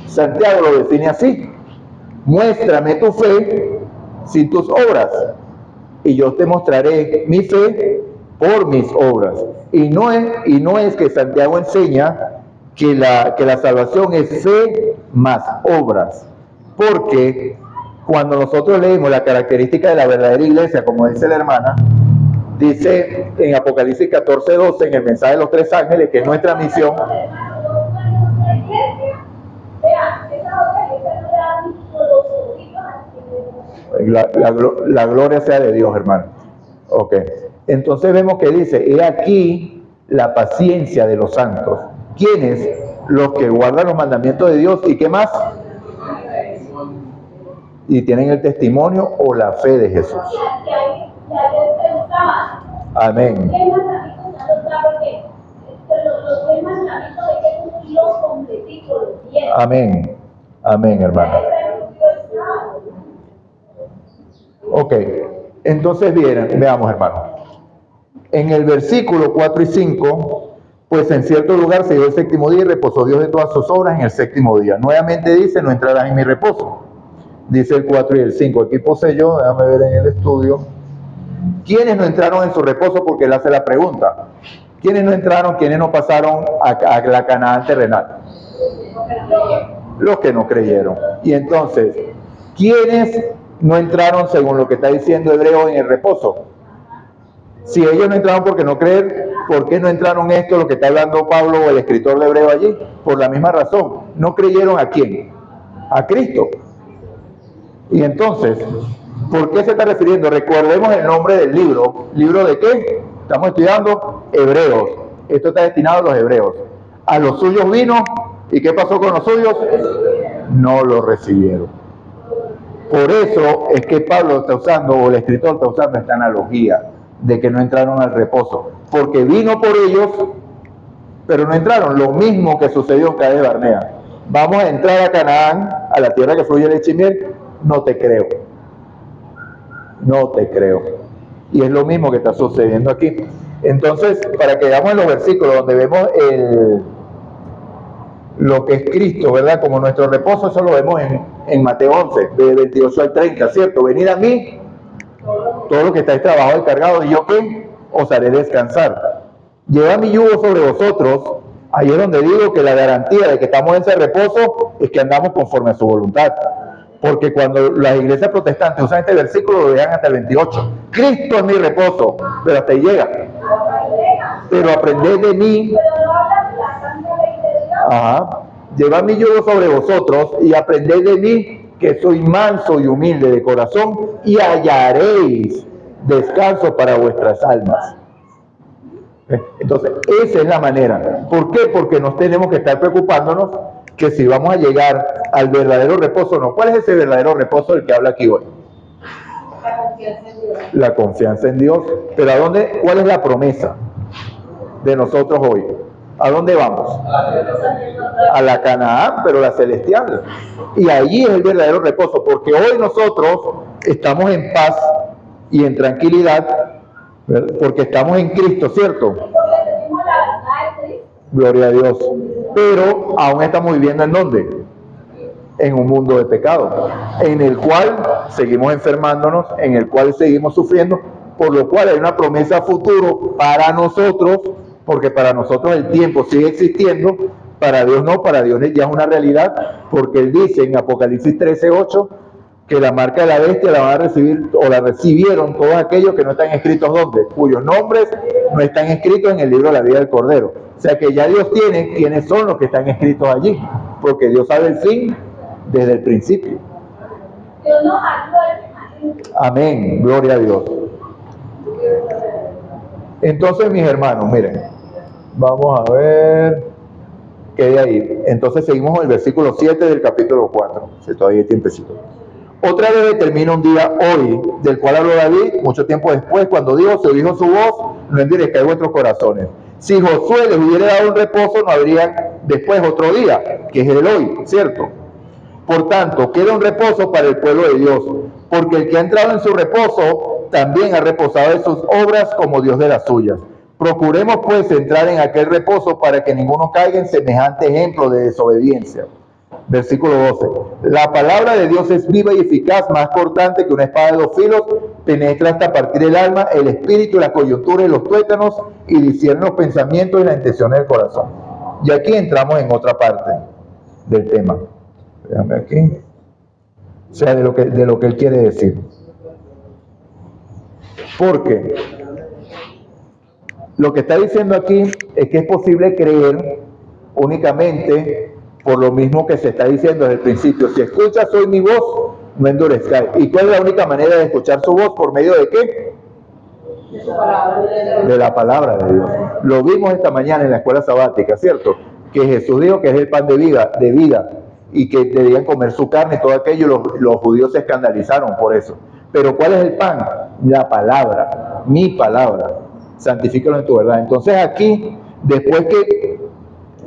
Santiago lo define así: muéstrame tu fe sin tus obras, y yo te mostraré mi fe por mis obras. Y no es que Santiago enseña que la salvación es fe más obras, porque cuando nosotros leemos la característica de la verdadera iglesia, como dice la hermana, dice en Apocalipsis 14:12, en el mensaje de los tres ángeles, que es nuestra misión. La gloria sea de Dios, hermano. Ok. Entonces vemos que dice, he aquí la paciencia de los santos. ¿Quiénes? Los que guardan los mandamientos de Dios. ¿Y qué más? Y tienen el testimonio o la fe de Jesús. Amén. Amén. Amén, hermano. Ok. Entonces veamos, hermano. En el versículo 4 y 5, pues en cierto lugar se dio el séptimo día y reposó Dios de todas sus obras en el séptimo día. Nuevamente dice, no entrarás en mi reposo. Dice el 4 y el 5. Aquí puse yo, déjame ver en el estudio. ¿Quiénes no entraron en su reposo? Porque él hace la pregunta. ¿Quiénes no entraron? ¿Quiénes no pasaron a la Canaán terrenal? Los que no creyeron. Y entonces, ¿quiénes no entraron según lo que está diciendo Hebreo en el reposo? Si ellos no entraron porque no creen, ¿por qué no entraron esto, lo que está hablando Pablo o el escritor de Hebreo allí? Por la misma razón. ¿No creyeron a quién? A Cristo. Y entonces, ¿por qué se está refiriendo? Recordemos el nombre del libro. ¿Libro de qué? Estamos estudiando Hebreos. Esto está destinado a los hebreos. A los suyos vino, ¿y qué pasó con los suyos? No lo recibieron. Por eso es que Pablo está usando, o el escritor está usando esta analogía de que no entraron al reposo. Porque vino por ellos, pero no entraron. Lo mismo que sucedió en Cades Barnea. Vamos a entrar a Canaán, a la tierra que fluye leche y miel. No te creo. No te creo. Y es lo mismo que está sucediendo aquí. Entonces, para que veamos en los versículos donde vemos lo que es Cristo, ¿verdad? Como nuestro reposo, eso lo vemos en Mateo 11, de 28 al 30, ¿cierto? Venid a mí, todo lo que estáis trabajados y cargados, y yo ¿qué? Os haré descansar. Llevad mi yugo sobre vosotros. Ahí es donde digo que la garantía de que estamos en ese reposo es que andamos conforme a su voluntad. Porque cuando las iglesias protestantes usan este versículo, lo dejan hasta el 28. Cristo es mi reposo, pero hasta ahí llega. Pero aprended de mí. Llevad mi yugo sobre vosotros y aprended de mí, que soy manso y humilde de corazón, y hallaréis descanso para vuestras almas. Entonces, esa es la manera. ¿Por qué? Porque nos tenemos que estar preocupándonos que si vamos a llegar al verdadero reposo o no. ¿Cuál es ese verdadero reposo del que habla aquí hoy? La confianza en Dios. La confianza en Dios. Pero ¿a dónde? ¿Cuál es la promesa de nosotros hoy? ¿A dónde vamos? A la Canaán, pero la celestial. Y allí es el verdadero reposo, porque hoy nosotros estamos en paz y en tranquilidad, ¿verdad? Porque estamos en Cristo, ¿cierto? Gloria a Dios. Pero aún estamos viviendo ¿en dónde? En un mundo de pecado, en el cual seguimos enfermándonos, en el cual seguimos sufriendo, por lo cual hay una promesa futuro para nosotros, porque para nosotros el tiempo sigue existiendo, para Dios no, para Dios ya es una realidad, porque Él dice en Apocalipsis 13:8 que la marca de la bestia la van a recibir, o la recibieron todos aquellos que no están escritos ¿dónde? Cuyos nombres no están escritos en el libro de la vida del Cordero. O sea que ya Dios tiene quiénes son los que están escritos allí, porque Dios sabe el fin desde el principio. Dios nos ayuda. Amén, gloria a Dios. Entonces, mis hermanos, miren, vamos a ver qué hay ahí. Entonces seguimos en el versículo 7 del capítulo 4, si todavía hay tiempecito. Otra vez determina un día hoy, del cual habló David mucho tiempo después, cuando dijo, se oijo su voz, no endurezcáis vuestros corazones. Si Josué les hubiera dado un reposo, no habría después otro día, que es el hoy, ¿cierto? Por tanto, queda un reposo para el pueblo de Dios, porque el que ha entrado en su reposo también ha reposado de sus obras como Dios de las suyas. Procuremos pues entrar en aquel reposo para que ninguno caiga en semejante ejemplo de desobediencia. Versículo 12. La palabra de Dios es viva y eficaz, más cortante que una espada de 2 filos, penetra hasta partir el alma, el espíritu, la coyuntura y los tuétanos, y discierne los pensamientos y las intenciones del corazón. Y aquí entramos en otra parte del tema. Déjame aquí. O sea, de lo que él quiere decir. Porque lo que está diciendo aquí es que es posible creer únicamente por lo mismo que se está diciendo desde el principio. Si escuchas hoy mi voz, no endurezcáis. ¿Y cuál es la única manera de escuchar su voz? ¿Por medio de qué? De su palabra. De la palabra de Dios. Lo vimos esta mañana en la escuela sabática, ¿cierto? Que Jesús dijo que es el pan de vida, y que debían comer su carne y todo aquello. Los judíos se escandalizaron por eso. Pero ¿cuál es el pan? La palabra, mi palabra. Santifícalo en tu verdad. Entonces aquí, después que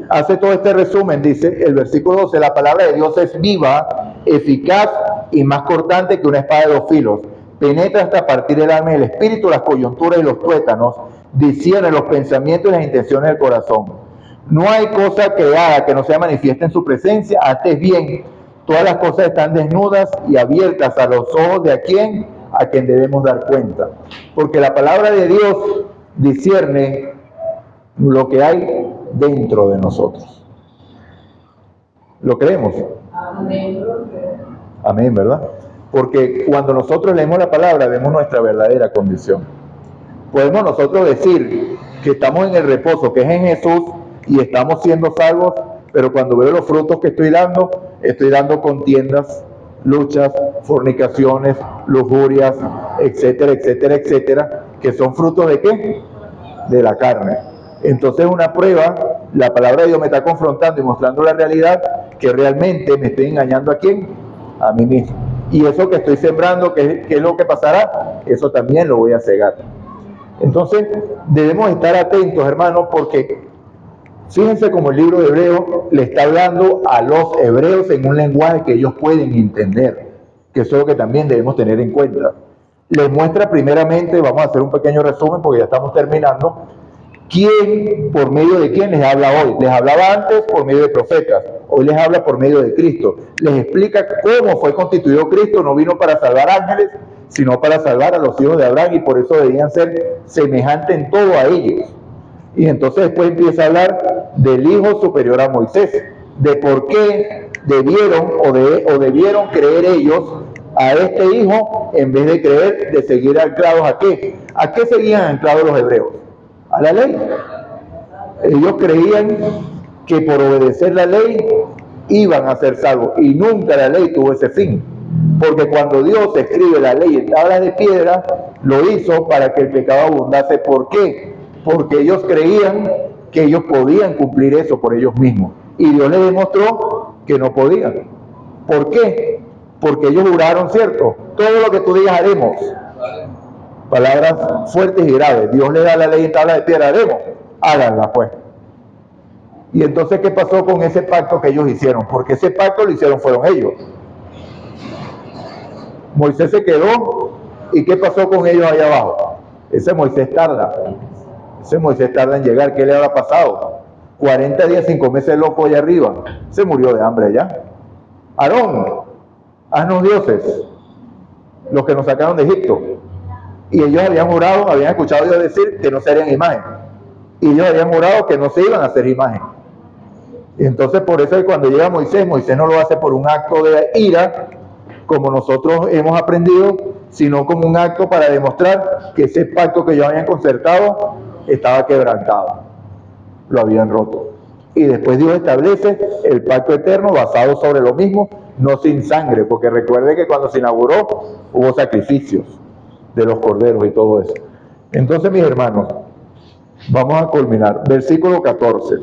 hace todo este resumen, dice el versículo 12, la palabra de Dios es viva, eficaz y más cortante que una espada de 2 filos. Penetra hasta partir el alma y el espíritu, las coyunturas y los tuétanos, discierne los pensamientos y las intenciones del corazón. No hay cosa creada que no sea manifiesta en su presencia, antes bien, todas las cosas están desnudas y abiertas a los ojos de a quien debemos dar cuenta. Porque la palabra de Dios discierne lo que hay dentro de nosotros. ¿Lo creemos? Amén. Amén, ¿verdad? Porque cuando nosotros leemos la palabra, vemos nuestra verdadera condición. Podemos nosotros decir que estamos en el reposo, que es en Jesús, y estamos siendo salvos, pero cuando veo los frutos que estoy dando contiendas, luchas, fornicaciones, lujurias, etcétera, etcétera, etcétera, que son frutos ¿de qué? De la carne. Entonces una prueba, la palabra de Dios me está confrontando y mostrando la realidad, que realmente me estoy engañando ¿a quién? A mí mismo. Y eso que estoy sembrando, ¿qué es lo que pasará? Eso también lo voy a cegar. Entonces debemos estar atentos, hermanos, porque fíjense como el libro de Hebreos le está hablando a los hebreos en un lenguaje que ellos pueden entender, que eso es lo que también debemos tener en cuenta. Les muestra primeramente, vamos a hacer un pequeño resumen porque ya estamos terminando, quién, por medio de quién les habla hoy. Les hablaba antes por medio de profetas, hoy les habla por medio de Cristo. Les explica cómo fue constituido Cristo, no vino para salvar ángeles, sino para salvar a los hijos de Abraham, y por eso debían ser semejantes en todo a ellos. Y entonces después empieza a hablar del Hijo superior a Moisés, de por qué debieron creer ellos a este Hijo en vez de creer, de seguir anclados ¿a qué? ¿A qué seguían anclados los hebreos? A la ley. Ellos creían que por obedecer la ley iban a ser salvos, y nunca la ley tuvo ese fin, porque cuando Dios escribe la ley en tablas de piedra, lo hizo para que el pecado abundase. ¿Por qué? Porque ellos creían que ellos podían cumplir eso por ellos mismos, y Dios les demostró que no podían. ¿Por qué? Porque ellos juraron, ¿cierto? Todo lo que tú digas haremos. Palabras fuertes y graves. Dios le da la ley en tabla de piedra, haremos, háganla pues. Y entonces, ¿qué pasó con ese pacto que ellos hicieron? Porque ese pacto lo hicieron fueron ellos. Moisés se quedó, ¿y qué pasó con ellos allá abajo? Ese Moisés tarda en llegar. ¿Qué le habrá pasado? 40 días sin comerse el loco allá arriba, se murió de hambre allá. Aarón, haznos dioses, los que nos sacaron de Egipto. Y ellos habían jurado, habían escuchado a Dios decir que no se harían imagen, y ellos habían jurado que no se iban a hacer imagen. Y entonces por eso cuando llega Moisés no lo hace por un acto de ira, como nosotros hemos aprendido, sino como un acto para demostrar que ese pacto que ellos habían concertado estaba quebrantado, lo habían roto. Y después Dios establece el pacto eterno basado sobre lo mismo, no sin sangre, porque recuerde que cuando se inauguró hubo sacrificios de los corderos y todo eso. Entonces, mis hermanos, vamos a culminar. Versículo 14.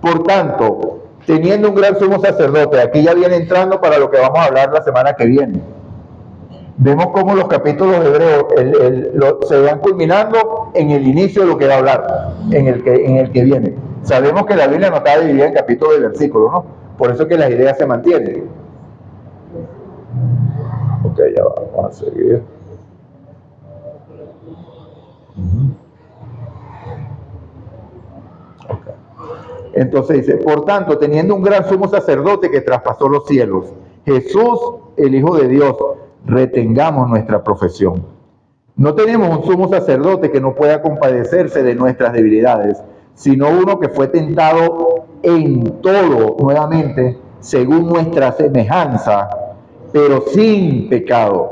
Por tanto, teniendo un gran sumo sacerdote, aquí ya viene entrando para lo que vamos a hablar la semana que viene. Vemos cómo los capítulos de Hebreo se van culminando en el inicio de lo que va a hablar, en el que viene. Sabemos que la Biblia no está dividida en capítulos y versículos, ¿no? Por eso que las ideas se mantienen. Ok, ya vamos a seguir. Okay. Entonces dice, por tanto, teniendo un gran sumo sacerdote que traspasó los cielos, Jesús, el Hijo de Dios, retengamos nuestra profesión. No tenemos un sumo sacerdote que no pueda compadecerse de nuestras debilidades, sino uno que fue tentado en todo, nuevamente, según nuestra semejanza, pero sin pecado.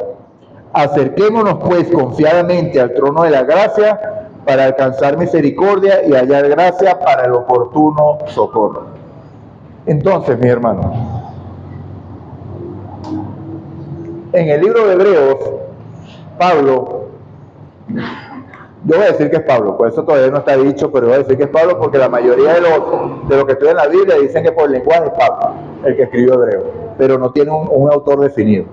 Acerquémonos pues confiadamente al trono de la gracia para alcanzar misericordia y hallar gracia para el oportuno socorro. Entonces, mis hermanos, En el libro de Hebreos, Pablo, yo voy a decir que es Pablo, por eso todavía no está dicho, pero voy a decir que es Pablo porque la mayoría de los que estudian la Biblia dicen que por el lenguaje es Pablo, el que escribió Hebreo, pero no tiene un autor definido.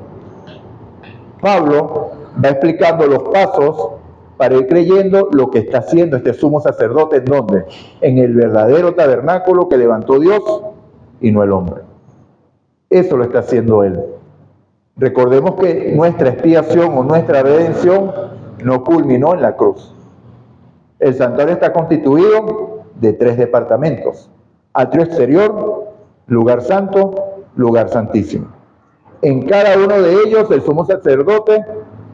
Pablo va explicando los pasos para ir creyendo lo que está haciendo este sumo sacerdote, ¿en dónde? En el verdadero tabernáculo que levantó Dios y no el hombre. Eso lo está haciendo él. Recordemos que nuestra expiación o nuestra redención no culminó en la cruz. El santuario está constituido de 3 departamentos: atrio exterior, lugar santo, lugar santísimo. En cada uno de ellos el sumo sacerdote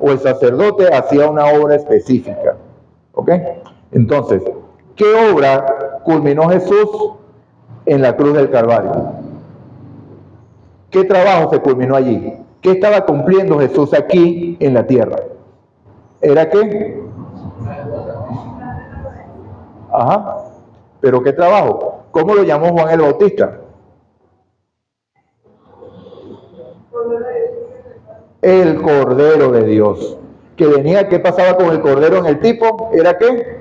o el sacerdote hacía una obra específica. ¿Ok? Entonces, ¿qué obra culminó Jesús en la cruz del Calvario? ¿Qué trabajo se culminó allí? ¿Qué estaba cumpliendo Jesús aquí en la tierra? ¿Era qué? Ajá. ¿Pero qué trabajo? ¿Cómo lo llamó Juan el Bautista? El Cordero de Dios. Que venía, ¿qué pasaba con el Cordero en el tipo? ¿Era qué?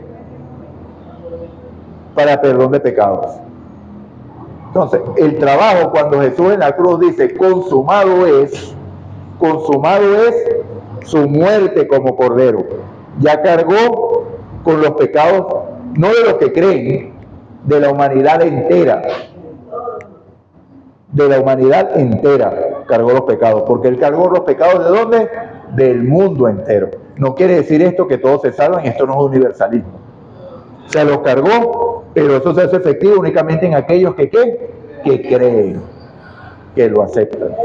Para perdón de pecados. Entonces, el trabajo cuando Jesús en la cruz dice consumado es su muerte como Cordero. Ya cargó con los pecados, no de los que creen, de la humanidad entera. De la humanidad entera cargó los pecados, porque Él cargó los pecados ¿de dónde? Del mundo entero. No quiere decir esto que todos se salvan, esto no es universalismo. Se los cargó, pero eso se hace efectivo únicamente en aquellos que creen, que lo aceptan.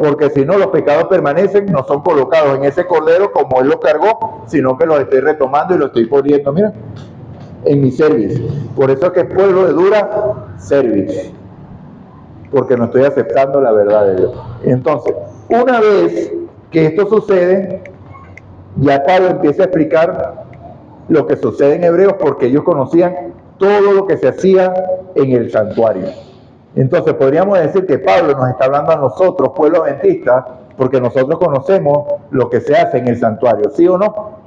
Porque si no, los pecados permanecen, no son colocados en ese Cordero como Él los cargó, sino que los estoy retomando y los estoy poniendo, mira, en mi cerviz. Por eso es que es pueblo de dura cerviz, porque no estoy aceptando la verdad de Dios. Entonces, una vez que esto sucede, ya Pablo empieza a explicar lo que sucede en Hebreos, porque ellos conocían todo lo que se hacía en el santuario. Entonces podríamos decir que Pablo nos está hablando a nosotros, pueblo adventista, porque nosotros conocemos lo que se hace en el santuario, ¿sí o no?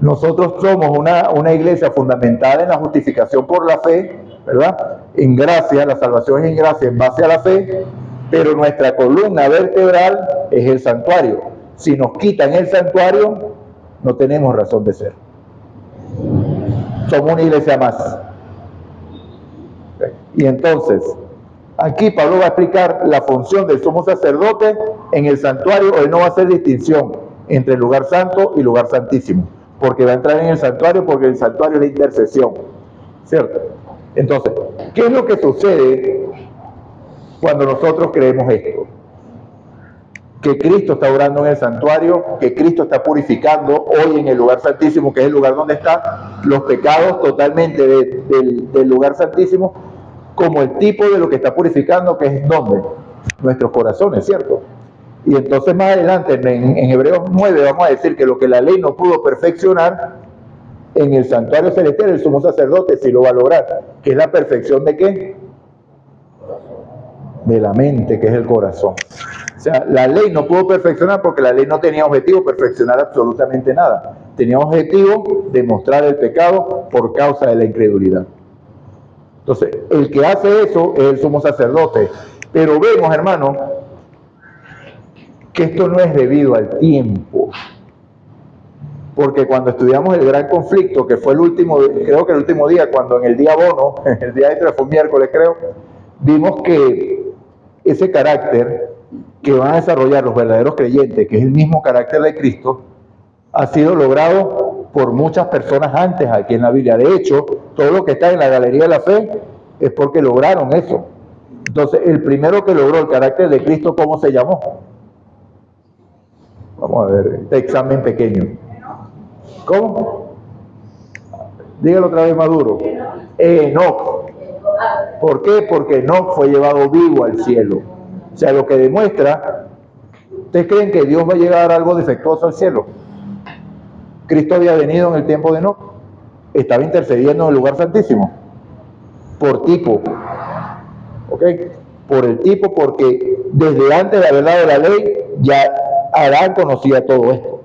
Nosotros somos una iglesia fundamentada en la justificación por la fe, ¿verdad? En gracia, la salvación es en gracia en base a la fe, pero nuestra columna vertebral es el santuario. Si nos quitan el santuario, no tenemos razón de ser. Somos una iglesia más. Y entonces, aquí Pablo va a explicar la función del sumo sacerdote en el santuario. Él no va a hacer distinción entre el lugar santo y lugar santísimo, porque va a entrar en el santuario, porque el santuario es la intercesión, ¿cierto? Entonces, ¿qué es lo que sucede cuando nosotros creemos esto? Que Cristo está orando en el santuario, que Cristo está purificando hoy en el lugar santísimo, que es el lugar donde están los pecados totalmente del lugar santísimo, como el tipo de lo que está purificando, que es ¿dónde? Nuestros corazones, ¿cierto? Y entonces más adelante, en Hebreos 9, vamos a decir que lo que la ley no pudo perfeccionar, en el santuario celestial el sumo sacerdote sí lo va a lograr. ¿Que es la perfección de qué? De la mente, que es el corazón. O sea, la ley no pudo perfeccionar porque la ley no tenía objetivo perfeccionar absolutamente nada. Tenía objetivo demostrar el pecado por causa de la incredulidad. Entonces, el que hace eso es el sumo sacerdote. Pero vemos, hermano, que esto no es debido al tiempo. Porque cuando estudiamos el gran conflicto, que fue el último, creo que el último día, cuando en el día bono, el día de fue miércoles creo, vimos que ese carácter que van a desarrollar los verdaderos creyentes, que es el mismo carácter de Cristo, ha sido logrado por muchas personas antes aquí en la Biblia. De hecho, todo lo que está en la galería de la fe es porque lograron eso. Entonces, el primero que logró el carácter de Cristo, ¿cómo se llamó? Vamos a ver, este examen pequeño. ¿Cómo? Dígalo otra vez más duro. Enoc. ¿Por qué? Porque Enoc fue llevado vivo al cielo. O sea, lo que demuestra, ¿ustedes creen que Dios va a llegar algo defectuoso al cielo? Cristo había venido en el tiempo de Enoc, estaba intercediendo en el lugar santísimo, por tipo, ¿ok? Por el tipo, porque desde antes de la verdad de la ley, ya Adán conocía todo esto.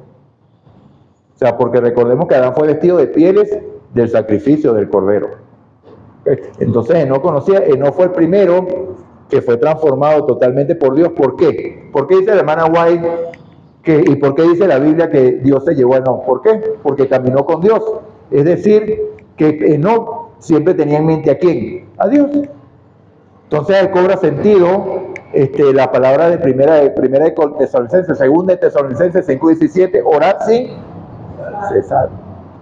O sea, porque recordemos que Adán fue vestido de pieles del sacrificio del cordero. Entonces Enoc conocía, Enoc fue el primero que fue transformado totalmente por Dios. ¿Por qué? ¿Por qué dice la hermana White y por qué dice la Biblia que Dios se llevó a Enoc? ¿Por qué? Porque caminó con Dios. Es decir, que Enoc siempre tenía en mente ¿a quién? A Dios. Entonces cobra sentido la palabra de primera de Tesalonicenses, segunda de Tesalonicenses 5:17, orar sin cesar.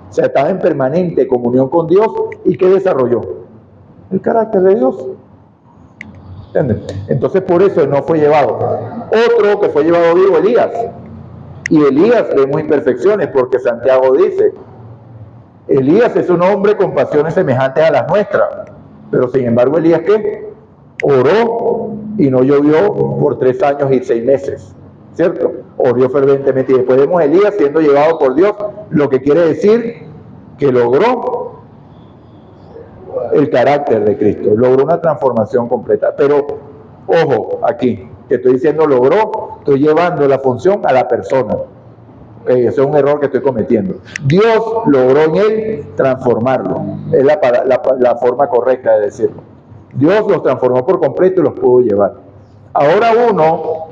O sea, estaba en permanente comunión con Dios. ¿Y qué desarrolló? El carácter de Dios. ¿Entienden? Entonces por eso no fue llevado. Otro que fue llevado vivo, Elías. Y Elías vemos imperfecciones, porque Santiago dice, Elías es un hombre con pasiones semejantes a las nuestras. Pero sin embargo, Elías, ¿qué? Oró y no llovió por 3 años y 6 meses. ¿Cierto? Oró ferventemente. Y después vemos a Elías siendo llevado por Dios, lo que quiere decir que logró el carácter de Cristo, logró una transformación completa. Pero, ojo, aquí, que estoy diciendo logró, estoy llevando la función a la persona. Ese es un error que estoy cometiendo. Dios logró en él transformarlo. Es la forma correcta de decirlo. Dios los transformó por completo y los pudo llevar. Ahora uno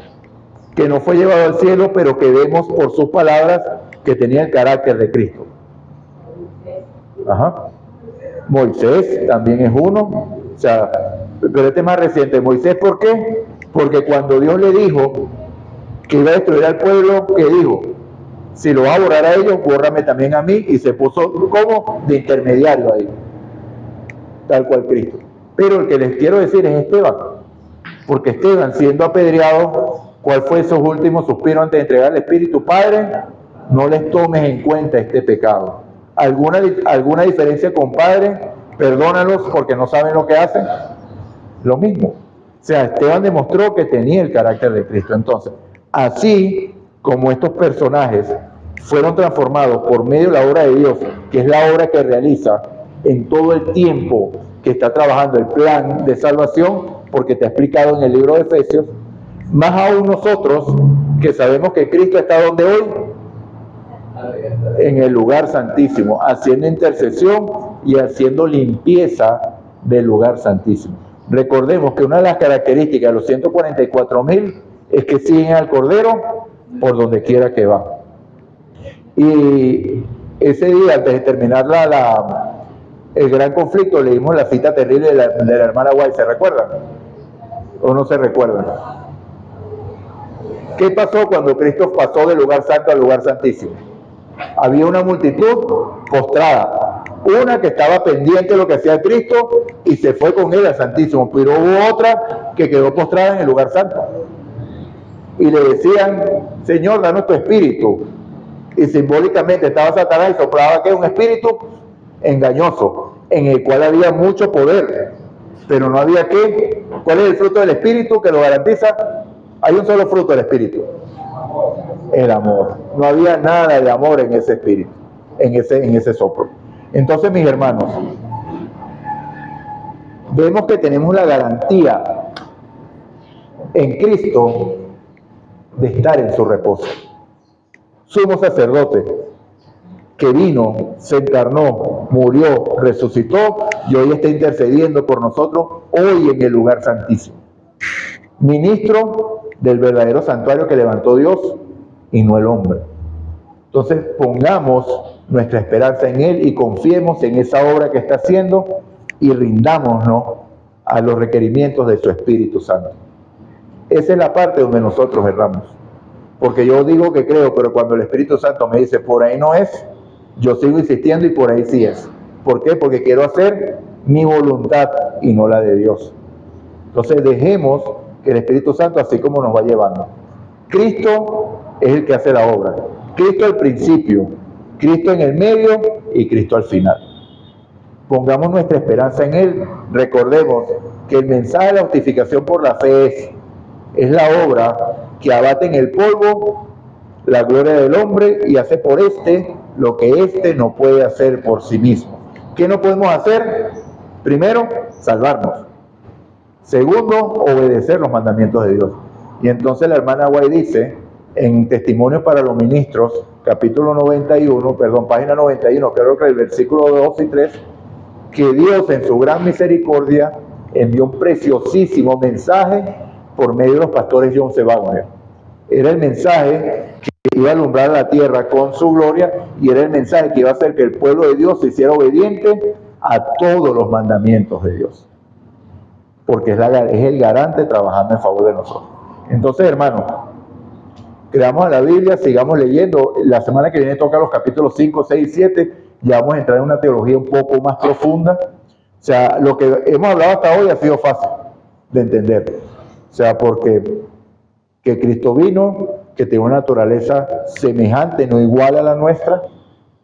que no fue llevado al cielo, pero que vemos por sus palabras que tenía el carácter de Cristo. Ajá. Moisés también es uno. O sea, pero este es más reciente. Moisés, ¿por qué? Porque cuando Dios le dijo que iba a destruir al pueblo, ¿qué dijo? Si lo va a borrar a ellos, bórrame también a mí. Y se puso como de intermediario ahí, tal cual Cristo. Pero el que les quiero decir es Esteban, porque Esteban, siendo apedreado, ¿cuál fue esos últimos suspiros antes de entregar el Espíritu? Padre, no les tomes en cuenta este pecado. ¿Alguna diferencia con Padre? Perdónalos porque no saben lo que hacen. Lo mismo. O sea, Esteban demostró que tenía el carácter de Cristo. Entonces, así como estos personajes fueron transformados por medio de la obra de Dios, que es la obra que realiza en todo el tiempo que está trabajando el plan de salvación, porque te ha explicado en el libro de Efesios, más aún nosotros que sabemos que Cristo está donde hoy, en el lugar santísimo, haciendo intercesión y haciendo limpieza del lugar santísimo. Recordemos que una de las características de los 144,000 es que siguen al Cordero por donde quiera que va. Y ese día, antes de terminar el gran conflicto, leímos la cita terrible de la hermana White. ¿Se recuerdan? ¿O no se recuerdan? ¿Qué pasó cuando Cristo pasó del lugar santo al lugar santísimo? Había una multitud postrada, una que estaba pendiente de lo que hacía Cristo y se fue con él al Santísimo, pero hubo otra que quedó postrada en el lugar santo y le decían, Señor, danos tu espíritu. Y simbólicamente estaba Satanás y soplaba que un espíritu engañoso, en el cual había mucho poder, pero no había qué. ¿Cuál es el fruto del espíritu que lo garantiza? Hay un solo fruto del espíritu: el amor. No había nada de amor en ese espíritu, en ese soplo. Entonces, mis hermanos, vemos que tenemos la garantía en Cristo de estar en su reposo. Sumo sacerdote que vino, se encarnó, murió, resucitó y hoy está intercediendo por nosotros hoy en el lugar santísimo. Ministro del verdadero santuario que levantó Dios y no el hombre. Entonces pongamos nuestra esperanza en Él y confiemos en esa obra que está haciendo y rindámonos a los requerimientos de su Espíritu Santo. Esa es la parte donde nosotros erramos. Porque yo digo que creo, pero cuando el Espíritu Santo me dice por ahí no es, yo sigo insistiendo y por ahí sí es. ¿Por qué? Porque quiero hacer mi voluntad y no la de Dios. Entonces dejemos que el Espíritu Santo así como nos va llevando. Cristo es el que hace la obra. Cristo al principio, Cristo en el medio y Cristo al final. Pongamos nuestra esperanza en Él. Recordemos que el mensaje de la justificación por la fe es la obra que abate en el polvo la gloria del hombre y hace por lo que no puede hacer por sí mismo. ¿Qué no podemos hacer? Primero, salvarnos. Segundo, obedecer los mandamientos de Dios. Y entonces la hermana White dice, en Testimonios para los Ministros, capítulo 91, página 91, creo que el versículo 2 y 3, que Dios en su gran misericordia envió un preciosísimo mensaje por medio de los pastores John C. Waggoner. Era el mensaje que iba a alumbrar la tierra con su gloria, y era el mensaje que iba a hacer que el pueblo de Dios se hiciera obediente a todos los mandamientos de Dios, porque es el garante trabajando en favor de nosotros. Entonces, hermanos, creamos a la Biblia, sigamos leyendo. La semana que viene toca los capítulos 5, 6 y 7. Ya vamos a entrar en una teología un poco más profunda. O sea, lo que hemos hablado hasta hoy ha sido fácil de entender. O sea, porque que Cristo vino, que tiene una naturaleza semejante, no igual a la nuestra,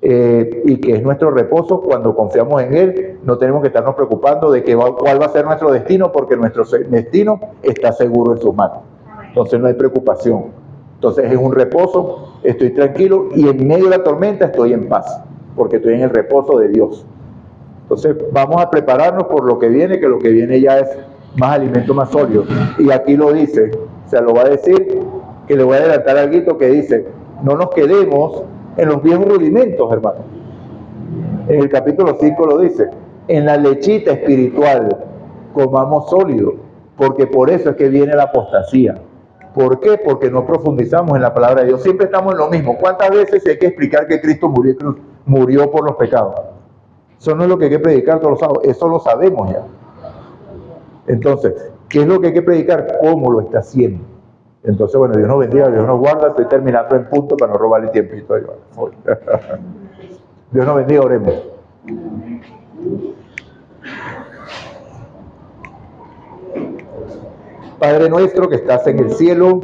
y que es nuestro reposo. Cuando confiamos en Él, no tenemos que estarnos preocupando de cuál va a ser nuestro destino, porque nuestro destino está seguro en sus manos. Entonces no hay preocupación. Entonces es un reposo, estoy tranquilo, y en medio de la tormenta estoy en paz, porque estoy en el reposo de Dios. Entonces vamos a prepararnos por lo que viene, que lo que viene ya es más alimento, más sólido. Y aquí lo dice, o sea, lo va a decir, que le voy a adelantar algo que dice: no nos quedemos en los viejos rudimentos, hermano. En el capítulo 5 lo dice: en la lechita espiritual comamos sólido, porque por eso es que viene la apostasía. ¿Por qué? Porque no profundizamos en la palabra de Dios. Siempre estamos en lo mismo. ¿Cuántas veces hay que explicar que Cristo murió por los pecados? Eso no es lo que hay que predicar todos los sábados. Eso lo sabemos ya. Entonces, ¿qué es lo que hay que predicar? ¿Cómo lo está haciendo? Entonces, bueno, Dios nos bendiga, Dios nos guarda. Estoy terminando en punto para no robarle tiempito. Dios nos bendiga, oremos. Padre nuestro que estás en el cielo,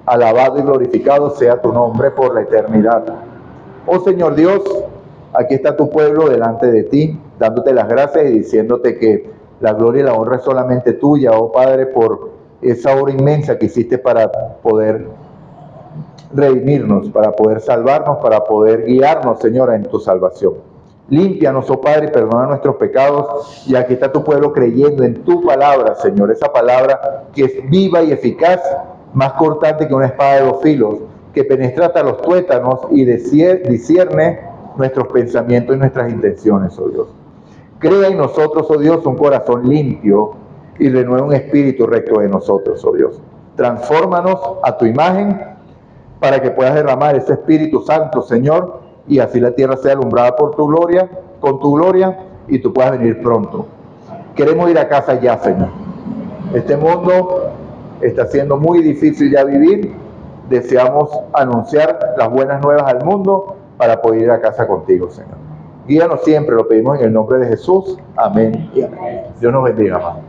alabado y glorificado sea tu nombre por la eternidad. Oh Señor Dios, aquí está tu pueblo delante de ti, dándote las gracias y diciéndote que la gloria y la honra es solamente tuya, oh Padre, por esa obra inmensa que hiciste para poder redimirnos, para poder salvarnos, para poder guiarnos, Señora, en tu salvación. Límpianos, oh Padre, perdona nuestros pecados, y aquí está tu pueblo creyendo en tu palabra, Señor, esa palabra que es viva y eficaz, más cortante que una espada de dos filos, que penetra hasta los tuétanos y discierne nuestros pensamientos y nuestras intenciones, oh Dios. Crea en nosotros, oh Dios, un corazón limpio y renueva un espíritu recto de nosotros, oh Dios. Transfórmanos a tu imagen para que puedas derramar ese Espíritu Santo, Señor, y así la tierra sea alumbrada por tu gloria, con tu gloria, y tú puedas venir pronto. Queremos ir a casa ya, Señor. Este mundo está siendo muy difícil ya vivir. Deseamos anunciar las buenas nuevas al mundo para poder ir a casa contigo, Señor. Guíanos siempre, lo pedimos en el nombre de Jesús. Amén y amén. Dios nos bendiga, amado.